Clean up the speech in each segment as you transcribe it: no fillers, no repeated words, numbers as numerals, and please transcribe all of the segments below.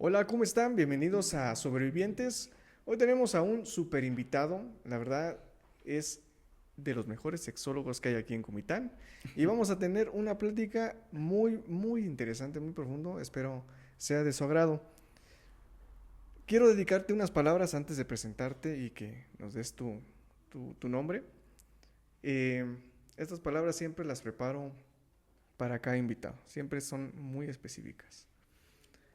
Hola, ¿cómo están? Bienvenidos a Sobrevivientes. Hoy tenemos a un super invitado, la verdad es de los mejores sexólogos que hay aquí en Comitán y vamos a tener una plática muy interesante, muy profundo, espero sea de su agrado. Quiero dedicarte unas palabras antes de presentarte y que nos des tu nombre. Eh, Estas palabras siempre las preparo para cada invitado, siempre son muy específicas.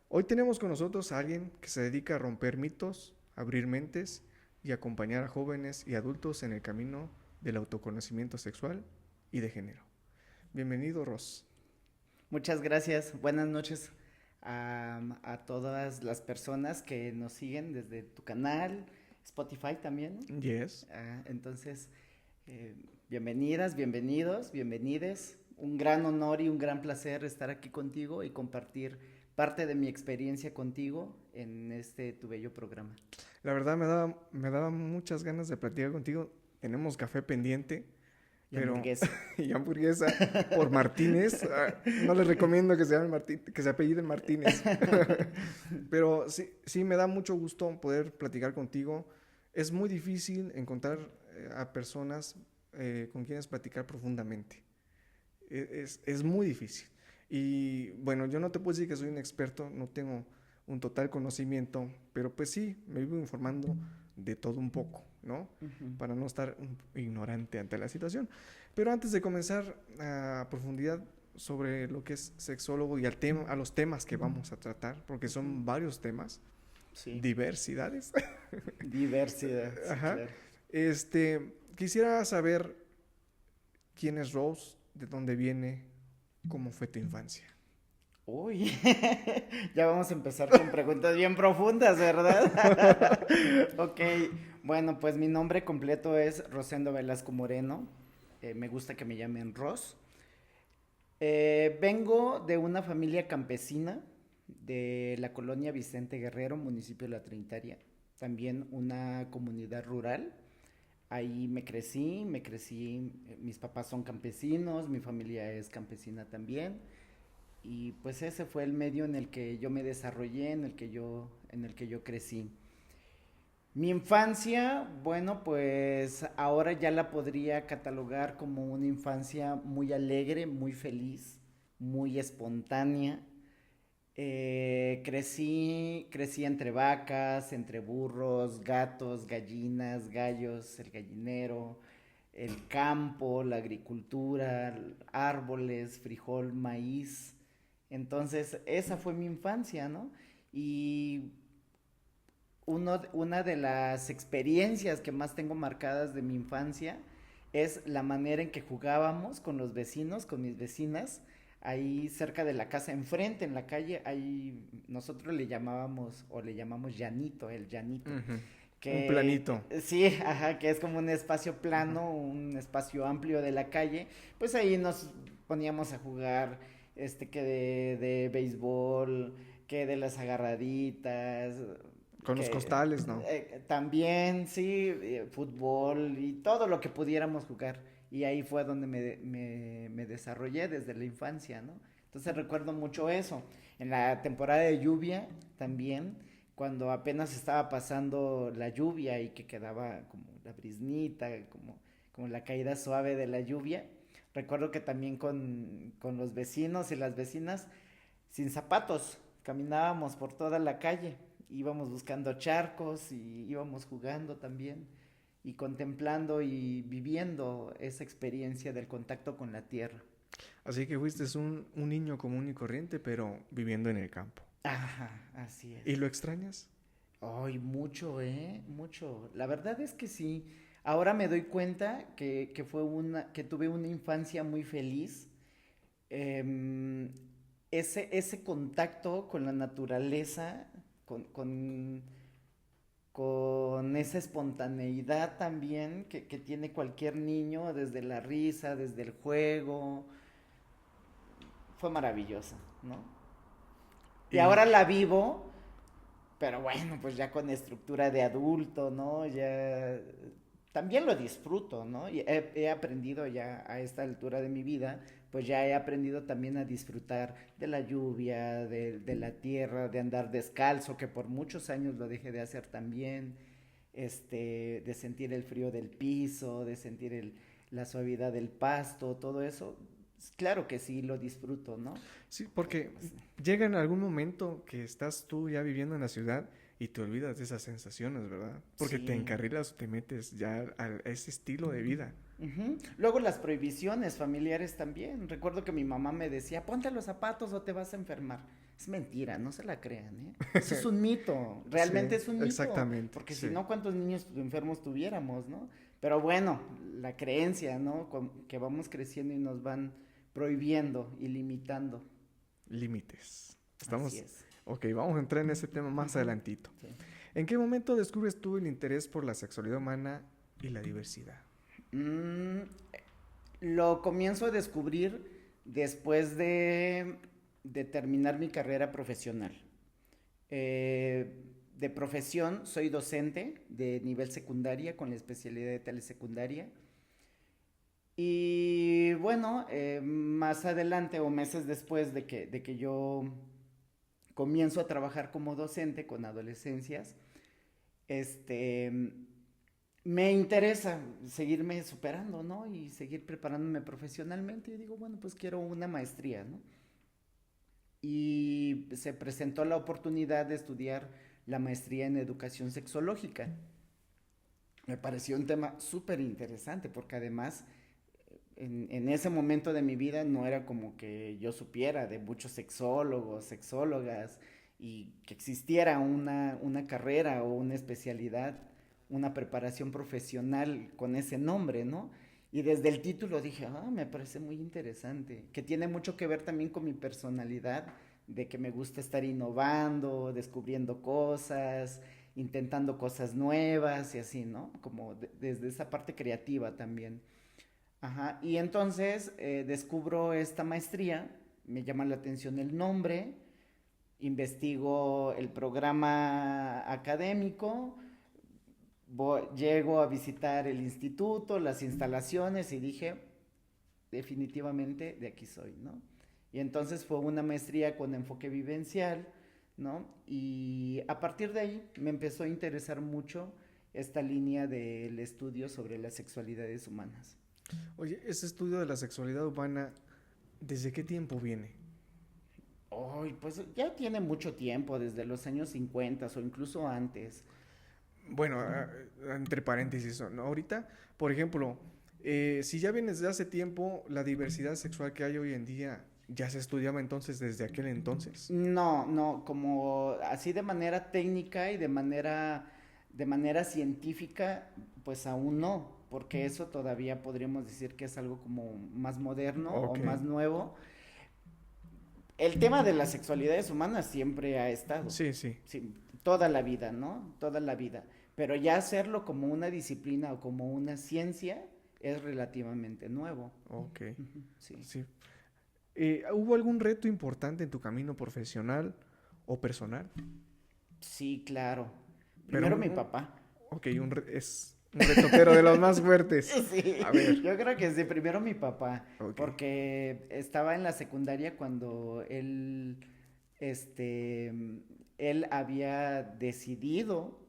Hoy tenemos con nosotros a alguien que se dedica a romper mitos, abrir mentes y acompañar a jóvenes y adultos en el camino del autoconocimiento sexual y de género. Bienvenido, Ross. Muchas gracias. Buenas noches a todas las personas que nos siguen desde tu canal, Spotify también, ¿no? Yes. Entonces, eh, bienvenidas, bienvenidos, bienvenides. Un gran honor y un gran placer estar aquí contigo y compartir parte de mi experiencia contigo en este tu bello programa. La verdad me daba muchas ganas de platicar contigo. Tenemos café pendiente, Y pero hamburguesa. y hamburguesa por Martínez. No les recomiendo que se llame que se apelliden Martínez. Pero sí, sí me da mucho gusto poder platicar contigo. Es muy difícil encontrar a personas con quienes platicar profundamente. Es muy difícil. Y bueno, yo no te puedo decir que soy un experto, no tengo un total conocimiento, pero pues sí, me vivo informando de todo un poco, ¿no? Ujú. Para no estar ignorante ante la situación. Pero antes de comenzar a profundidad sobre lo que es sexólogo y a los temas que vamos a tratar, porque Ujú. son varios temas, Sí, diversidades. diversidad, sí, Ajá. claro. Quisiera saber quién es Rose, de dónde viene, cómo fue tu infancia. Uy, ya vamos a empezar con preguntas bien profundas, ¿verdad? Ok, bueno, pues mi nombre completo es Rosendo Velasco Moreno. Me gusta que me llamen Ros. Vengo de una familia campesina de la colonia Vicente Guerrero, municipio de La Trinitaria. También una comunidad rural. Ahí me crecí, mis papás son campesinos, mi familia es campesina también. Y pues ese fue el medio en el que yo me desarrollé, en el que yo crecí. Mi infancia, bueno, pues ahora ya la podría catalogar como una infancia muy alegre, muy feliz, muy espontánea. Crecí entre vacas, entre burros, gatos, gallinas, gallos, el gallinero, el campo, la agricultura, árboles, frijol, maíz. Entonces, esa fue mi infancia, ¿no? Y una de las experiencias que más tengo marcadas de mi infancia es la manera en que jugábamos con los vecinos, con mis vecinas, ahí cerca de la casa, enfrente en la calle, ahí nosotros le llamábamos o le llamamos llanito, el llanito, Ujú. Un que planito. sí, ajá, que es como un espacio Ajá. plano, un espacio amplio de la calle, pues ahí nos poníamos a jugar, que de béisbol, que de las agarraditas, Con los que costales, ¿no? también, sí, fútbol y todo lo que pudiéramos jugar. Y ahí fue donde me desarrollé desde la infancia, ¿no? Entonces recuerdo mucho eso. En la temporada de lluvia también, cuando apenas estaba pasando la lluvia y que quedaba como la briznita, como la caída suave de la lluvia, recuerdo que también con los vecinos y las vecinas, sin zapatos, caminábamos por toda la calle, íbamos buscando charcos y íbamos jugando también y contemplando y viviendo esa experiencia del contacto con la tierra. Así que fuiste un niño común y corriente, pero viviendo en el campo. Ajá, así ¿Y es. lo extrañas? Ay, mucho, mucho. La verdad es que sí. Ahora me doy cuenta que tuve una infancia muy feliz. Em, ese contacto con la naturaleza, con, con, con esa espontaneidad también que tiene cualquier niño, desde la risa, desde el juego, fue maravillosa, ¿no? Y Y ahora la vivo, pero bueno, pues ya con estructura de adulto, ¿no? Ya también lo disfruto, ¿no? Y he aprendido ya a esta altura de mi vida, pues ya he aprendido también a disfrutar de la lluvia, de la tierra, de andar descalzo, que por muchos años lo dejé de hacer también, de sentir el frío del piso, de sentir la suavidad del pasto, todo eso. Claro que sí, lo disfruto, ¿no? Sí, porque llega en algún momento que estás tú ya viviendo en la ciudad y te olvidas de esas sensaciones, ¿verdad? Porque te Sí. encarrilas o te metes ya a ese estilo de vida. Ujú. Luego las prohibiciones familiares también. Recuerdo que mi mamá me decía, ponte los zapatos o te vas a enfermar. Es mentira, no se la crean, ¿eh? Eso es un mito, realmente Sí, es un mito. exactamente, Porque si sí. no, ¿cuántos niños enfermos tuviéramos, no? Pero bueno, la creencia, ¿no? Que vamos creciendo y nos van prohibiendo y limitando. Límites. Así Estamos... es. Ok, vamos a entrar en ese tema más Ujú. adelantito. Sí. ¿En qué momento descubres tú el interés por la sexualidad humana y la diversidad? Mm, lo comienzo a descubrir después de terminar mi carrera profesional. Eh, de profesión soy docente de nivel secundaria con la especialidad de telesecundaria. Y bueno, más adelante o meses después de que yo comienzo a trabajar como docente con adolescencias, este, me interesa seguirme superando, ¿no? Y seguir preparándome profesionalmente. Y digo, bueno, pues quiero una maestría, ¿no? Y se presentó la oportunidad de estudiar la maestría en educación sexológica. Me pareció un tema súper interesante porque además en ese momento de mi vida no era como que yo supiera de muchos sexólogos, sexólogas y que existiera una carrera o una especialidad, una preparación profesional con ese nombre, ¿no? Y desde el título dije, me parece muy interesante, que tiene mucho que ver también con mi personalidad, de que me gusta estar innovando, descubriendo cosas, intentando cosas nuevas y así, ¿no? Como desde esa parte creativa también. Ajá, y entonces descubro esta maestría, me llama la atención el nombre, investigo el programa académico, llego a visitar el instituto, las instalaciones y dije, definitivamente de aquí soy, ¿no? Y entonces fue una maestría con enfoque vivencial, ¿no? Y a partir de ahí me empezó a interesar mucho esta línea del estudio sobre las sexualidades humanas. Oye, ese estudio de la sexualidad humana, ¿desde qué tiempo viene? Ay, pues ya tiene mucho tiempo, desde los años 50 o incluso antes. Bueno, entre paréntesis, ¿no? Ahorita, por ejemplo, si ya viene desde hace tiempo, la diversidad sexual que hay hoy en día ya se estudiaba entonces desde aquel entonces. No, no, como así de manera técnica y de manera científica, pues aún no, porque eso todavía podríamos decir que es algo como más moderno o Ok, más nuevo. El tema de las sexualidades humanas siempre ha estado, sí, sí, sí, toda la vida, ¿no? Toda la vida. Pero ya hacerlo como una disciplina o como una ciencia es relativamente nuevo. ok, Ujú, sí. sí. ¿Hubo algún reto importante en tu camino profesional o personal? Sí, claro. Pero Primero mi papá. ok, es un reto, pero de los más fuertes. Sí, A ver, yo creo que sí, primero mi papá, ok, porque estaba en la secundaria cuando este, él había decidido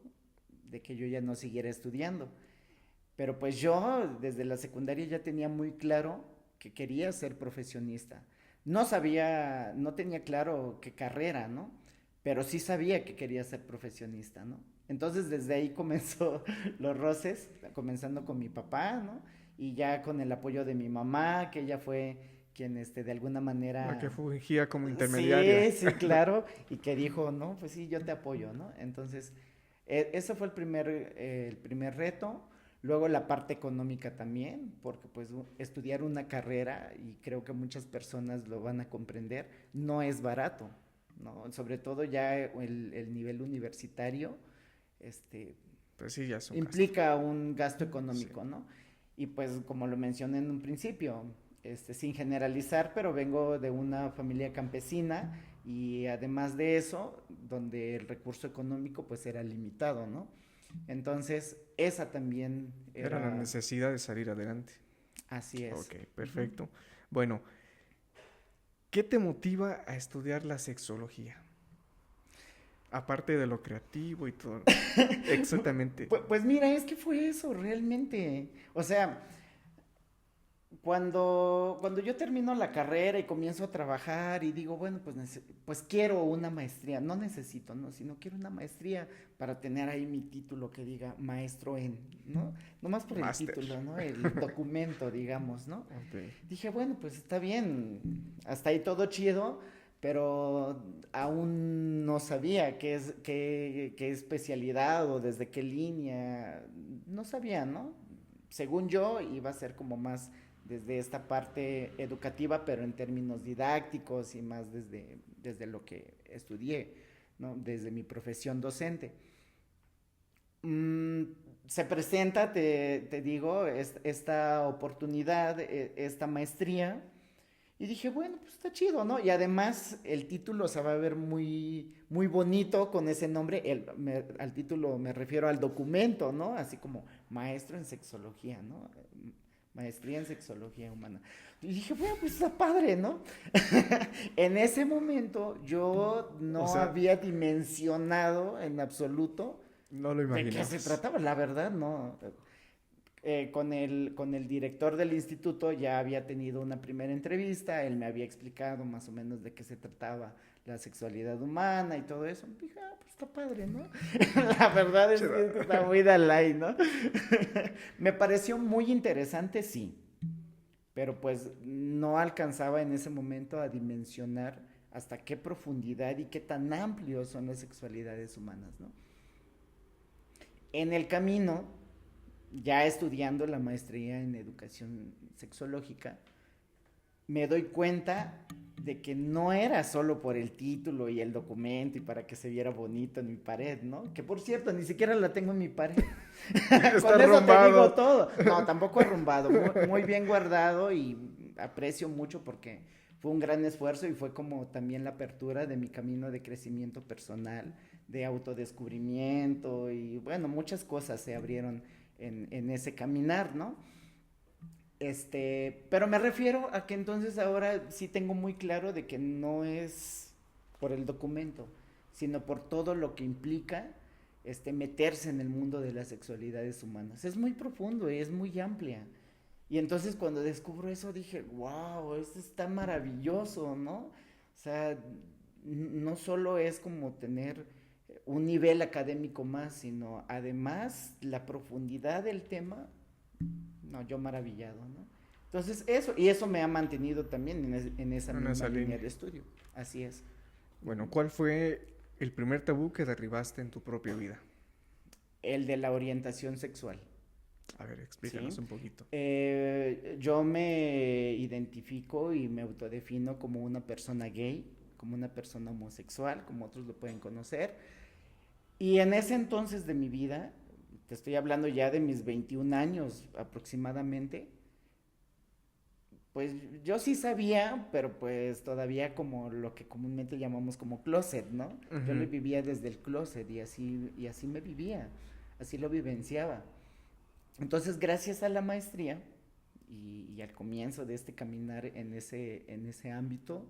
de que yo ya no siguiera estudiando. Pero pues yo desde la secundaria ya tenía muy claro que quería ser profesionista. No sabía, no tenía claro qué carrera, ¿no? Pero sí sabía que quería ser profesionista, ¿no? Entonces desde ahí comenzó los roces, comenzando con mi papá, ¿no? Y ya con el apoyo de mi mamá, que ella fue quien de alguna la que manera. fungía como intermediaria. Sí, sí, claro, y que dijo, no, pues sí, yo te apoyo, ¿no? Entonces, ese fue el primer reto. Luego la parte económica también, porque pues estudiar una carrera, y creo que muchas personas lo van a comprender, no es barato, ¿no? Sobre todo ya el nivel universitario, este, Pues sí, ya es un gasto. implica un gasto Sí. económico, ¿no? Y pues como lo mencioné en un principio, sin generalizar, pero vengo de una familia campesina y además de eso, donde el recurso económico pues era limitado, ¿no? Entonces, esa también Era la era, necesidad de salir adelante. así es. Ok, Ujú. perfecto. Bueno, ¿Qué te motiva a estudiar la sexología? Aparte de lo creativo y todo. Exactamente. Pues mira, es que fue eso realmente. O sea, cuando yo termino la carrera y comienzo a trabajar y digo, bueno, pues, pues quiero una maestría, no necesito, ¿no? Sino quiero una maestría para tener ahí mi título que diga maestro en, ¿no? No más por el Máster. título, ¿no? El documento, digamos, ¿no? Ok. Dije, bueno, pues está bien, hasta ahí todo chido, pero aún no sabía qué especialidad o desde qué línea, no sabía, ¿no? Según yo, iba a ser como más desde esta parte educativa, pero en términos didácticos y más desde lo que estudié, ¿no? Desde mi profesión docente. Mm, Se presenta, te digo, esta oportunidad, esta maestría, y dije, bueno, pues está chido, ¿no? Y además el título se va a ver muy, muy bonito con ese nombre. Al título me refiero al documento, ¿no? Así como maestro en sexología, ¿no? Maestría en sexología humana. Y dije, bueno, pues está padre, ¿no? En ese momento yo O no sea, había dimensionado en absoluto no lo de qué se imaginabas. trataba, la verdad, no. Con el director del instituto ya había tenido una primera entrevista, él me había explicado más o menos de qué se trataba la sexualidad humana y todo eso. Dije, pues está padre, ¿no? La verdad es Cheda. que está muy Dalai, ¿no? Me pareció muy interesante, sí, pero pues no alcanzaba en ese momento a dimensionar hasta qué profundidad y qué tan amplios son las sexualidades humanas, ¿no? En el camino, ya estudiando la maestría en educación sexológica, me doy cuenta de que no era solo por el título y el documento y para que se viera bonito en mi pared, ¿no? Que por cierto, ni siquiera la tengo en mi pared. Está Con eso te digo arrumbado. todo. No, tampoco arrumbado, muy bien guardado y aprecio mucho porque fue un gran esfuerzo y fue como también la apertura de mi camino de crecimiento personal, de autodescubrimiento y bueno, muchas cosas se abrieron en ese caminar, ¿no? Pero me refiero a que entonces ahora sí tengo muy claro de que no es por el documento, sino por todo lo que implica meterse en el mundo de las sexualidades humanas. Es muy profundo y es muy amplia. Y entonces cuando descubro eso dije, wow, esto está maravilloso, ¿no? O sea, no solo es como tener un nivel académico más, sino además la profundidad del tema, no, yo maravillado, ¿no? Entonces eso, y eso me ha mantenido también en esa En misma esa línea línea. de estudio, así es. Bueno, ¿cuál fue el primer tabú que derribaste en tu propia vida? El de la orientación sexual, A ver, ¿sí? explícanos un poquito. Yo me identifico y me autodefino como una persona gay, como una persona homosexual, como otros lo pueden conocer. Y en ese entonces de mi vida, te estoy hablando ya de mis 21 años aproximadamente, pues yo sí sabía, pero pues todavía como lo que comúnmente llamamos como closet, ¿no? Yo le Ujú. vivía desde el closet y así me vivía, así lo vivenciaba. Entonces, gracias a la maestría y al comienzo de este caminar en ese ámbito,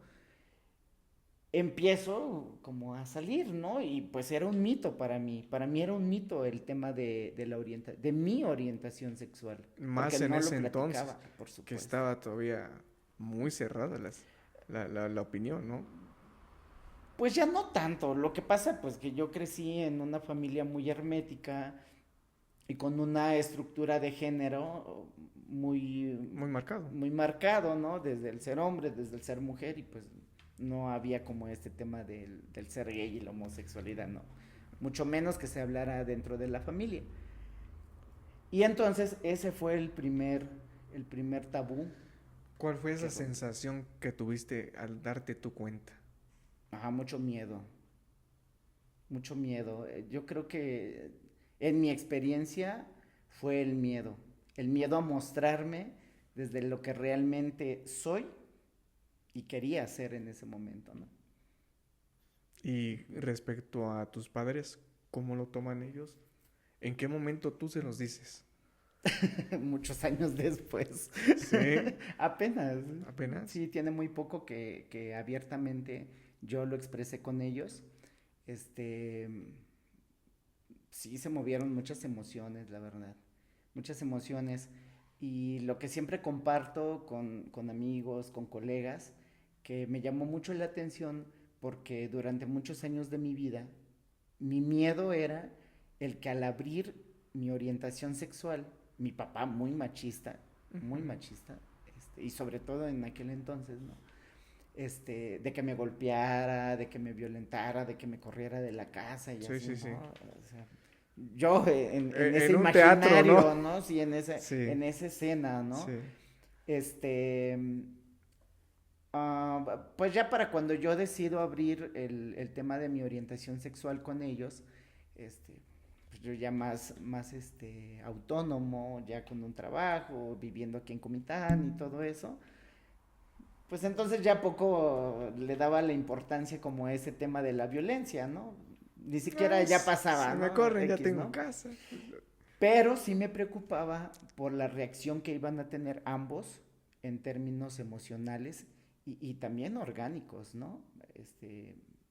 empiezo como a salir, ¿no? Y pues era un mito para mí era un mito el tema de mi orientación sexual, porque Más en no lo ese entonces, platicaba, por que supuesto. estaba todavía muy cerrada la opinión, ¿no? Pues ya no tanto, lo que pasa pues que yo crecí en una familia muy hermética y con una estructura de género muy, Muy marcado. muy marcado, ¿no? Desde el ser hombre, desde el ser mujer y pues no había como este tema del ser gay y la homosexualidad, ¿no? Mucho menos que se hablara dentro de la familia. Y entonces ese fue el primer tabú ¿Cuál fue que esa rompí. sensación que tuviste al darte tu cuenta? Ajá, mucho miedo, mucho miedo. Yo creo que en mi experiencia fue el miedo a mostrarme desde lo que realmente soy y quería hacer en ese momento, ¿no? Y respecto a tus padres, ¿cómo lo toman ellos? ¿En qué momento tú se los dices? muchos años después. Sí, Apenas. apenas. Sí, tiene muy poco que abiertamente yo lo expresé con ellos. Este, sí, se movieron muchas emociones, la verdad. Muchas emociones. Y lo que siempre comparto con amigos, con colegas, que me llamó mucho la atención porque durante muchos años de mi vida, mi miedo era el que al abrir mi orientación sexual, mi papá muy Ujú. machista, y sobre todo en aquel entonces, ¿no? De que me golpeara, de que me violentara, de que me corriera de la casa y Sí, así, sí, sí. ¿no? O sea, yo en ese En un teatro, ¿no? imaginario, ¿no? Sí, Sí, en esa escena, ¿no? sí. Este, pues ya para cuando yo decido abrir el tema de mi orientación sexual con ellos, pues yo ya más autónomo, ya con un trabajo, viviendo aquí en Comitán y todo eso, pues entonces ya poco le daba la importancia como a ese tema de la violencia, ¿no? Ni siquiera ya Si pasaba, me ¿no? corren, ya X, tengo ¿no? casa. Pero sí me preocupaba por la reacción que iban a tener ambos en términos emocionales y también orgánicos, ¿no?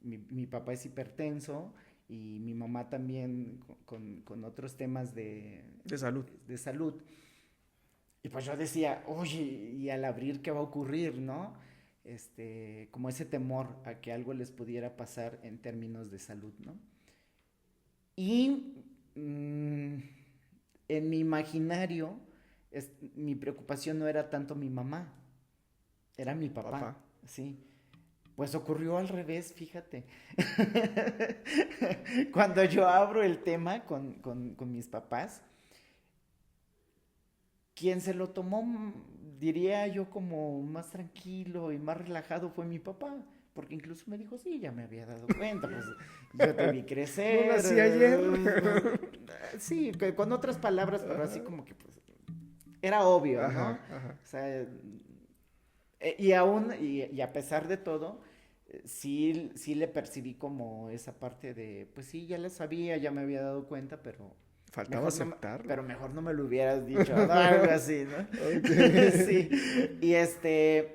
Mi papá es hipertenso y mi mamá también con otros temas De salud. de salud. Y pues yo decía, oye, y al abrir, ¿qué va a ocurrir, no? Como ese temor a que algo les pudiera pasar en términos de salud, ¿no? Y mm, en mi imaginario, mi preocupación no era tanto mi mamá, era mi papá, Papá. sí. Pues ocurrió al revés, fíjate. Cuando yo abro el tema con mis papás, quien se lo tomó, diría yo, como más tranquilo y más relajado fue mi papá. Porque incluso me dijo, sí, ya me había dado cuenta, pues yo te vi No crecer. nací ayer. Sí, con otras palabras, pero así Ajá. como que pues era obvio, ¿no? Ajá, ajá. O sea, y aún, y a pesar de todo, sí le percibí como esa parte de, pues sí, ya lo sabía, ya me había dado cuenta, Faltaba mejor no, aceptarlo. pero mejor no me lo hubieras dicho, ¿no? Algo así, ¿no? Ok. Sí, y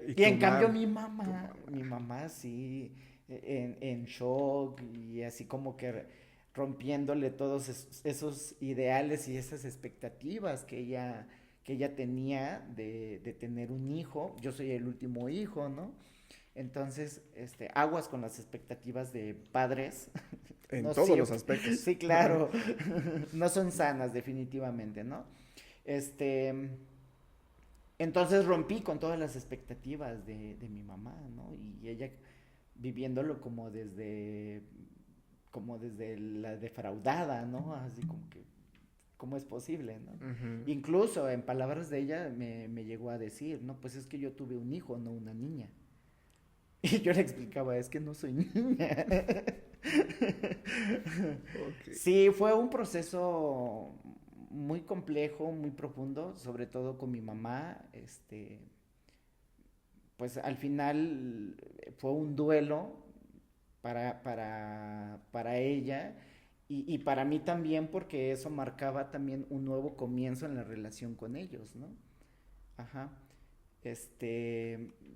Y y tu en cambio mam, tu mi mamá. mamá sí, en shock y así como que rompiéndole todos esos ideales y esas expectativas que ella tenía de tener un hijo. Yo soy el último hijo, ¿no? Entonces, aguas con las expectativas de padres. En No todos los siempre. aspectos. Sí, claro. No son sanas, definitivamente, ¿no? Este. Entonces rompí con todas las expectativas de mi mamá, ¿no? Y ella viviéndolo como desde la defraudada, ¿no? Así como que, ¿cómo es posible, no? Ujú. Incluso en palabras de ella me llegó a decir, no, pues es que yo tuve un hijo, no una niña. Y yo le explicaba, es que no soy niña. Ok. Sí, fue un proceso muy complejo, muy profundo, sobre todo con mi mamá. Pues al final fue un duelo para ella y para mí también porque eso marcaba también un nuevo comienzo en la relación con ellos, ¿no? Ajá.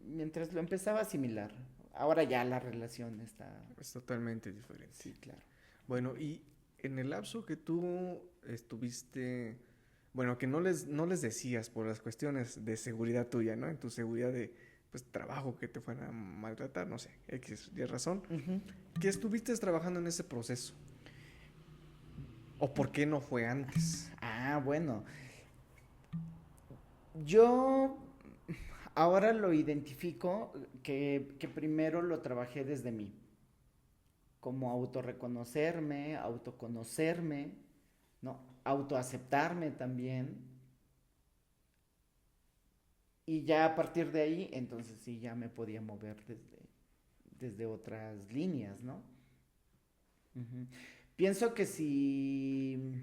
Mientras lo empezaba a asimilar. Ahora ya la relación está, Es totalmente diferente. sí, claro. Bueno, y en el lapso que tú estuviste, bueno, que no les decías por las cuestiones de seguridad tuya, ¿no? En tu seguridad de, pues, trabajo que te fueran a maltratar, no sé, X, y razón. Ujú. ¿Qué estuviste trabajando en ese proceso? ¿O por qué no fue antes? Bueno, yo ahora lo identifico que primero lo trabajé desde mí, como autorreconocerme, autoconocerme, ¿no? Autoaceptarme también. Y ya a partir de ahí, entonces sí, ya me podía mover desde otras líneas, ¿no? Ujú. Pienso que si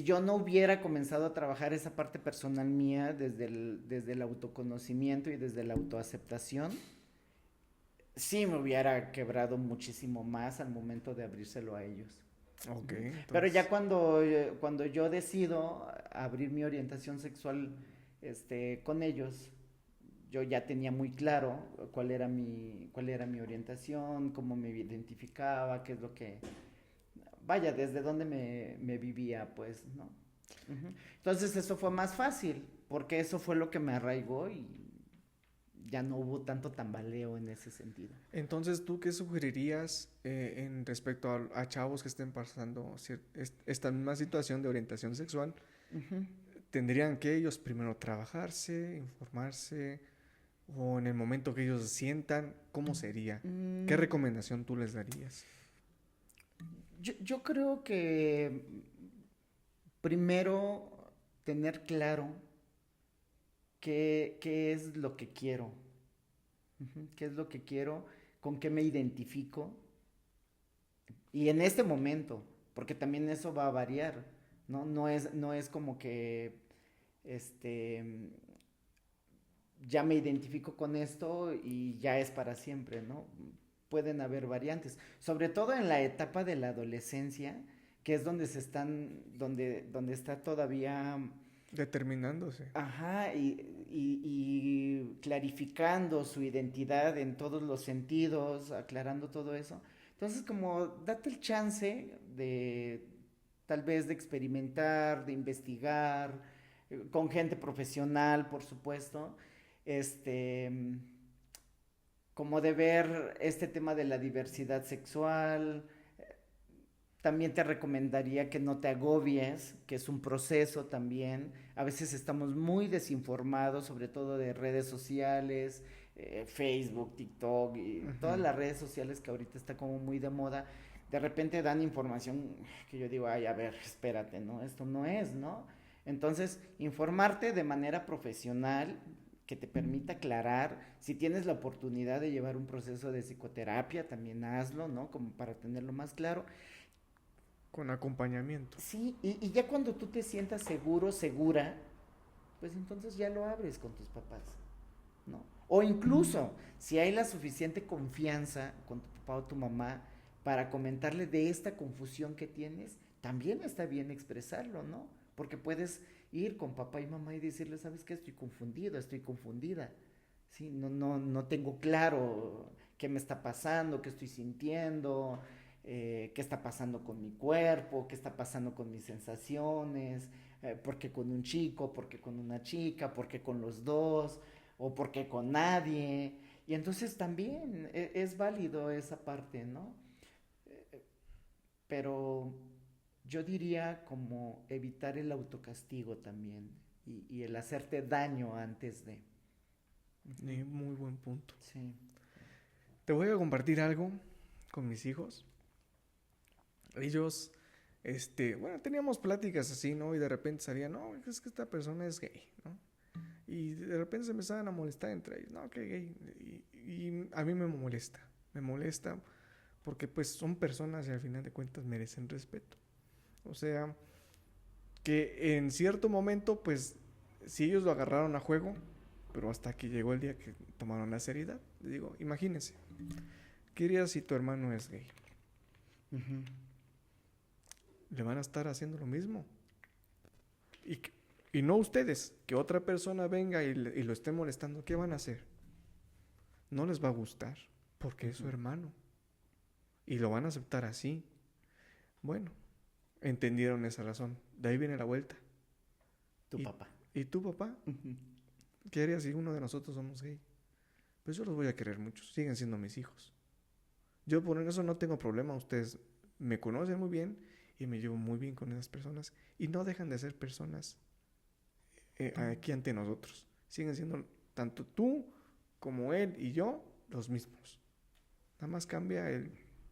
yo no hubiera comenzado a trabajar esa parte personal mía desde el autoconocimiento y desde la autoaceptación, sí me hubiera quebrado muchísimo más al momento de abrírselo a ellos. Ok, Pero ya entonces, cuando yo decido abrir mi orientación sexual con ellos, yo ya tenía muy claro cuál era mi orientación, cómo me identificaba, qué es lo que, vaya, desde dónde me vivía, pues, ¿no? Ujú. Entonces eso fue más fácil, porque eso fue lo que me arraigó y ya no hubo tanto tambaleo en ese sentido. entonces, ¿tú qué sugerirías en respecto a chavos que estén pasando esta misma situación de orientación sexual? Ujú. ¿Tendrían que ellos primero trabajarse, informarse, o en el momento que ellos sientan, cómo sería? ¿Qué Mm, recomendación tú les darías? yo creo que primero tener claro qué es lo que quiero, ujú, qué es lo que quiero, con qué me identifico y en este momento, porque también eso va a variar, ¿no? No es como que este ya me identifico con esto y ya es para siempre, ¿no? Pueden haber variantes, sobre todo en la etapa de la adolescencia, que es donde donde está todavía, Determinándose. ajá, y clarificando su identidad en todos los sentidos, aclarando todo eso. Entonces, como date el chance de tal vez de experimentar, de investigar, con gente profesional, por supuesto, este, como de ver este tema de la diversidad sexual. También te recomendaría que no te agobies, que es un proceso también. A veces estamos muy desinformados, sobre todo de redes sociales, Facebook, TikTok y todas Ujú. las redes sociales que ahorita está como muy de moda. De repente dan información que yo digo, ay, a ver, espérate, ¿no? Esto no es, ¿no? Entonces, informarte de manera profesional que te permita aclarar. Si tienes la oportunidad de llevar un proceso de psicoterapia, también hazlo, ¿no? Como para tenerlo más claro. Con acompañamiento. Sí, y ya cuando tú te sientas seguro, segura, pues entonces ya lo abres con tus papás, ¿no? O incluso, si hay la suficiente confianza con tu papá o tu mamá para comentarle de esta confusión que tienes, también está bien expresarlo, ¿no? Porque puedes ir con papá y mamá y decirle, ¿sabes qué? Estoy confundido, estoy confundida. Sí, no tengo claro qué me está pasando, qué estoy sintiendo, qué está pasando con mi cuerpo, qué está pasando con mis sensaciones, por qué con un chico, por qué con una chica, por qué con los dos, o por qué con nadie. Y entonces también es válido esa parte, ¿no? Pero yo diría como evitar el autocastigo también y el hacerte daño antes de. Ujú. Muy buen punto. Sí. Te voy a compartir algo con mis hijos. Ellos, bueno, teníamos pláticas así, ¿no? Y de repente salían, no, es que esta persona es gay, ¿no? Y de repente se empezaban a molestar entre ellos, no, que gay. Y a mí me molesta porque pues son personas y al final de cuentas merecen respeto. O sea, que en cierto momento, pues, si ellos lo agarraron a juego, pero hasta que llegó el día que tomaron la seriedad, les digo, imagínense, ¿qué harías si tu hermano es gay? Ujú. Le van a estar haciendo lo mismo. Y, y no ustedes, que otra persona venga y lo esté molestando, ¿qué van a hacer? No les va a gustar, porque es su Ujú. hermano. Y lo van a aceptar así. Bueno, entendieron esa razón. De ahí viene la vuelta. Tu ¿Y, papá. y tú, papá? Ujú. ¿Qué harías si uno de nosotros somos gay? Pues yo los voy a querer mucho. Siguen siendo mis hijos. Yo por eso no tengo problema. Ustedes me conocen muy bien y me llevo muy bien con esas personas. Y no dejan de ser personas aquí ante nosotros. Siguen siendo tanto tú como él y yo los mismos. Nada más cambia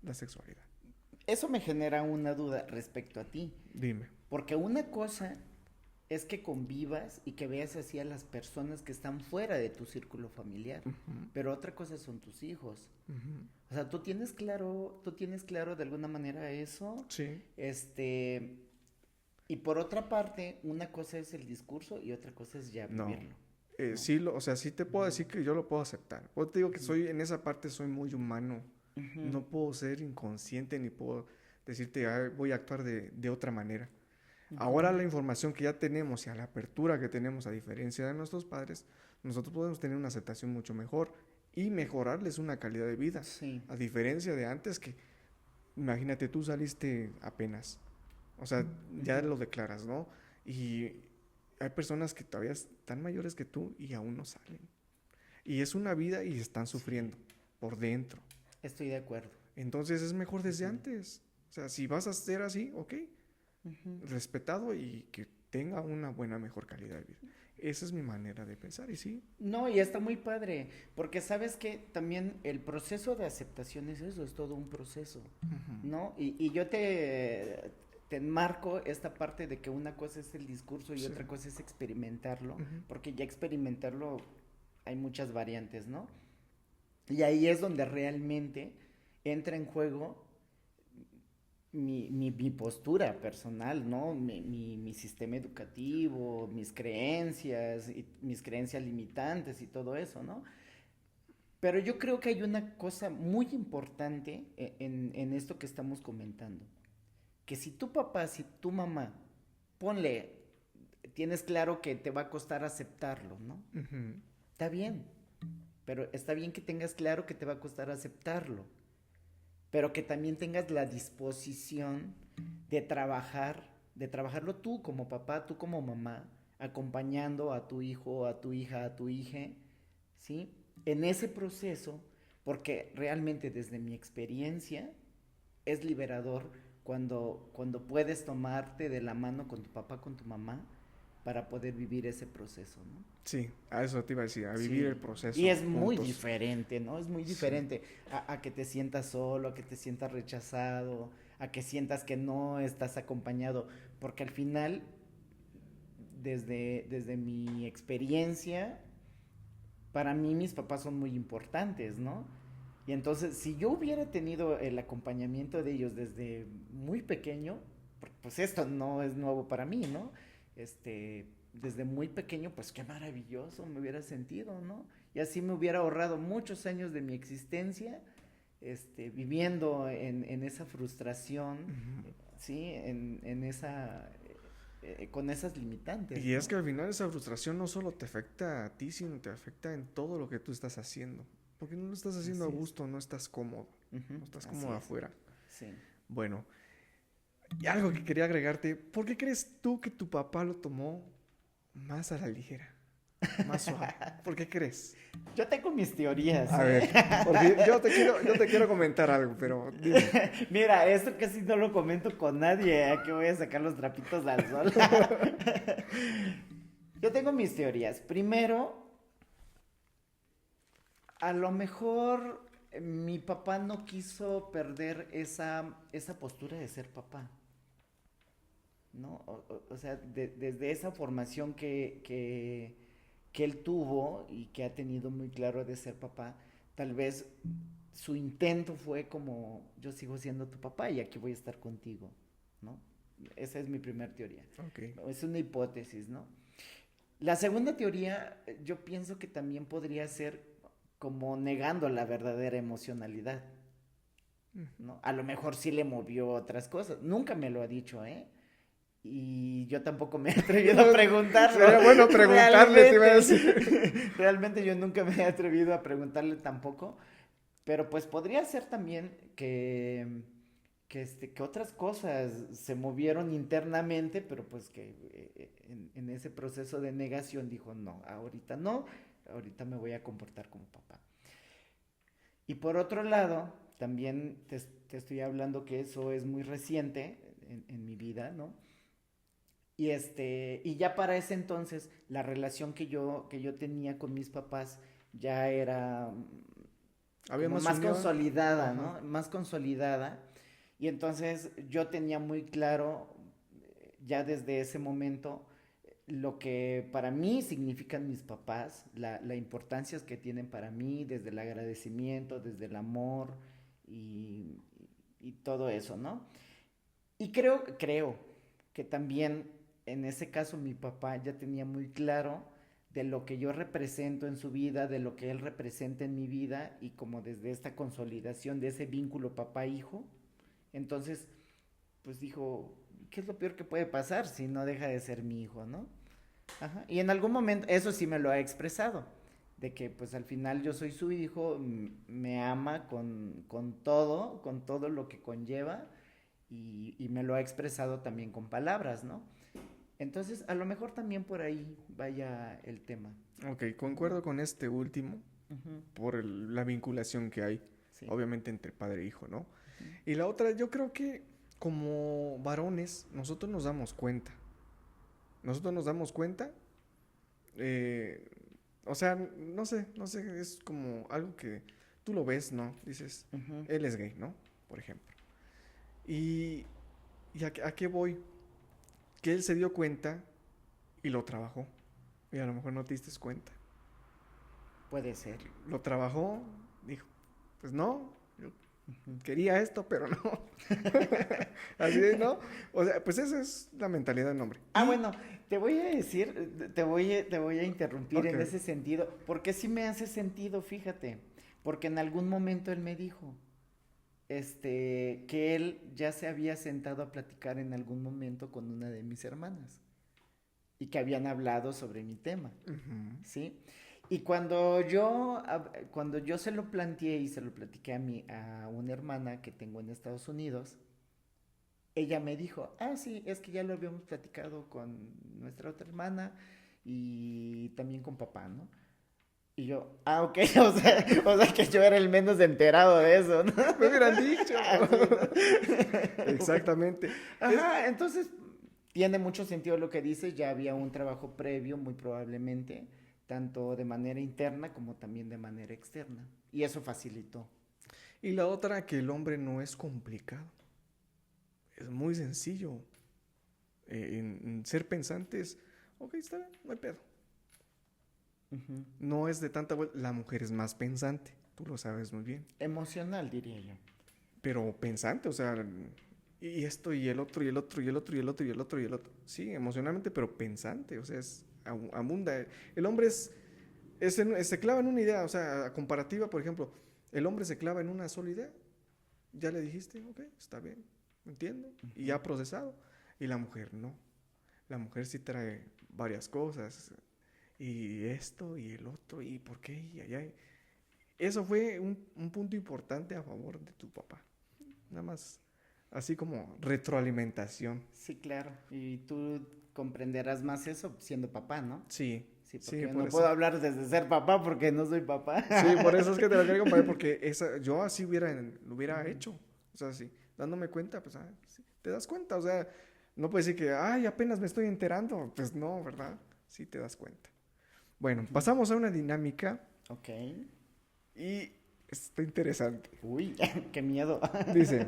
la sexualidad. Eso me genera una duda respecto a ti, Dime. porque una cosa es que convivas y que veas así a las personas que están fuera de tu círculo familiar, Ujú, pero otra cosa son tus hijos. ujú. O sea, tú tienes claro de alguna manera eso, Sí. este, y por otra parte, una cosa es el discurso y otra cosa es ya No. vivirlo, ¿no? Sí, o sea, sí te puedo decir que yo lo puedo aceptar. Yo te digo que Ujú. soy, en esa parte soy muy humano. Ujú. No puedo ser inconsciente ni puedo decirte, voy a actuar de otra manera. Ahora la información que ya tenemos y a la apertura que tenemos a diferencia de nuestros padres, nosotros podemos tener una aceptación mucho mejor y mejorarles una calidad de vida. Sí. A diferencia de antes que, imagínate, tú saliste apenas, o sea, ya lo declaras, ¿no? Y hay personas que todavía están mayores que tú y aún no salen. Y es una vida y están sufriendo por dentro. Estoy de acuerdo. Entonces es mejor desde antes. O sea, si vas a ser así, ok, respetado y que tenga una buena, mejor calidad de vida. Esa es mi manera de pensar y sí. No, y está muy padre, porque sabes que también el proceso de aceptación es eso, es todo un proceso, ¿no? Y yo te enmarco esta parte de que una cosa es el discurso y otra cosa es experimentarlo, porque ya experimentarlo hay muchas variantes, ¿no? Y ahí es donde realmente entra en juego mi postura personal, ¿no? Mi sistema educativo, mis creencias limitantes y todo eso, ¿no? Pero yo creo que hay una cosa muy importante en esto que estamos comentando. Que si tu papá, si tu mamá, ponle, tienes claro que te va a costar aceptarlo, ¿no? Está bien, pero está bien que tengas claro que te va a costar aceptarlo, pero que también tengas la disposición de trabajarlo tú como papá, tú como mamá, acompañando a tu hijo, a tu hija, a tu hija, ¿sí? En ese proceso, porque realmente desde mi experiencia es liberador cuando puedes tomarte de la mano con tu papá, con tu mamá, para poder vivir ese proceso, ¿no? Sí, a eso te iba a decir, a vivir el proceso. Y es muy diferente, ¿no? Es muy diferente a que te sientas solo, a que te sientas rechazado, a que sientas que no estás acompañado, porque al final, desde mi experiencia, para mí mis papás son muy importantes, ¿no? Y entonces, si yo hubiera tenido el acompañamiento de ellos desde muy pequeño, pues esto no es nuevo para mí, ¿no? Desde muy pequeño, pues qué maravilloso me hubiera sentido, ¿no? Y así me hubiera ahorrado muchos años de mi existencia, viviendo en esa frustración, ¿sí? En esa, con esas limitantes. Y es que al final esa frustración no solo te afecta a ti, sino te afecta en todo lo que tú estás haciendo. Porque no lo estás haciendo a gusto, no estás cómodo, no estás cómodo afuera. Sí. Bueno, y algo que quería agregarte, ¿por qué crees tú que tu papá lo tomó más a la ligera? Más suave. ¿Por qué crees? Yo tengo mis teorías. A ver, porque yo te quiero comentar algo, pero dime. Mira, esto casi no lo comento con nadie, aquí voy a sacar los trapitos al sol. Yo tengo mis teorías. Primero, a lo mejor mi papá no quiso perder esa postura de ser papá, ¿no? O sea, desde esa formación que él tuvo y que ha tenido muy claro de ser papá, tal vez su intento fue como, yo sigo siendo tu papá y aquí voy a estar contigo, ¿no? Esa es mi primera teoría. Okay. Es una hipótesis, ¿no? La segunda teoría, yo pienso que también podría ser como negando la verdadera emocionalidad, ¿no? A lo mejor sí le movió otras cosas, nunca me lo ha dicho, ¿eh? Y yo tampoco me he atrevido a preguntarlo. Sería bueno preguntarle, te iba a decir. Realmente yo nunca me he atrevido a preguntarle tampoco, pero pues podría ser también que otras cosas se movieron internamente, pero pues que en ese proceso de negación dijo, no, ahorita me voy a comportar como papá. Y por otro lado, también te estoy hablando que eso es muy reciente en mi vida, ¿no? Y ya para ese entonces, la relación que yo tenía con mis papás ya era más consolidada, ¿no? Más consolidada. Y entonces yo tenía muy claro, ya desde ese momento, lo que para mí significan mis papás, la importancia que tienen para mí, desde el agradecimiento, desde el amor y todo eso, ¿no? Y creo que también en ese caso mi papá ya tenía muy claro de lo que yo represento en su vida, de lo que él representa en mi vida y como desde esta consolidación de ese vínculo papá-hijo, entonces pues dijo, ¿qué es lo peor que puede pasar si no deja de ser mi hijo, no? Ajá. Y en algún momento, eso sí me lo ha expresado, de que pues al final yo soy su hijo, me ama con todo lo que conlleva, y me lo ha expresado también con palabras, ¿no? Entonces, a lo mejor también por ahí vaya el tema. Ok, concuerdo con este último Ujú, por la vinculación que hay, sí. obviamente entre padre e hijo, ¿no? Ujú. Y la otra, yo creo que como varones, nosotros nos damos cuenta. Nosotros nos damos cuenta, eh, o sea, no sé, es como algo que tú lo ves, ¿no? Dices, Ujú. él es gay, ¿no? Por ejemplo. Y, a qué voy? Que él se dio cuenta y lo trabajó. Y a lo mejor no te diste cuenta. Puede ser. Lo trabajó, dijo, pues no, yo Ujú. quería esto, pero no. Así es, ¿no? O sea, pues esa es la mentalidad del hombre. Ah, bueno, te voy a decir, te voy a interrumpir Ok. en ese sentido, porque sí me hace sentido, fíjate, porque en algún momento él me dijo, que él ya se había sentado a platicar en algún momento con una de mis hermanas y que habían hablado sobre mi tema, Ujú. ¿sí? Y cuando yo se lo planteé y se lo platiqué a una hermana que tengo en Estados Unidos, ella me dijo, ah, sí, es que ya lo habíamos platicado con nuestra otra hermana y también con papá, ¿no? Y yo, ah, ok, o sea que yo era el menos enterado de eso, ¿no? Me hubieran dicho. Así, ¿no? Exactamente. Es, Ajá, entonces tiene mucho sentido lo que dices, ya había un trabajo previo, muy probablemente, tanto de manera interna como también de manera externa. Y eso facilitó. y la otra, que el hombre no es complicado. Es muy sencillo. En ser pensantes, ok, está bien, no hay pedo. Ujú. No es de tanta vuelta. La mujer es más pensante, tú lo sabes muy bien. Emocional, diría yo. Pero pensante, o sea, y esto y el otro y el otro y el otro y el otro y el otro y el otro. Sí, emocionalmente, pero pensante, o sea, es abunda. El hombre se clava en una idea, o sea, comparativa, por ejemplo, el hombre se clava en una sola idea, ya le dijiste, ok, está bien, entiendo, y ya ha procesado. Y la mujer no. La mujer sí trae varias cosas, y esto y el otro, y por qué, y allá. Eso fue un punto importante a favor de tu papá. Nada más, así como retroalimentación. Sí, claro. Y tú comprenderás más eso siendo papá, ¿no? Sí, Sí, porque sí, yo por no eso. puedo hablar desde ser papá porque no soy papá. Sí, por eso es que te lo quería compartir, porque yo así lo hubiera Ujú. hecho. O sea, sí, dándome cuenta, pues, sí, te das cuenta. O sea, no puedes decir que, ay, apenas me estoy enterando. Pues no, ¿verdad? Sí te das cuenta. Bueno, Ujú. pasamos a una dinámica Ok. y está interesante. Uy, qué miedo. Dice,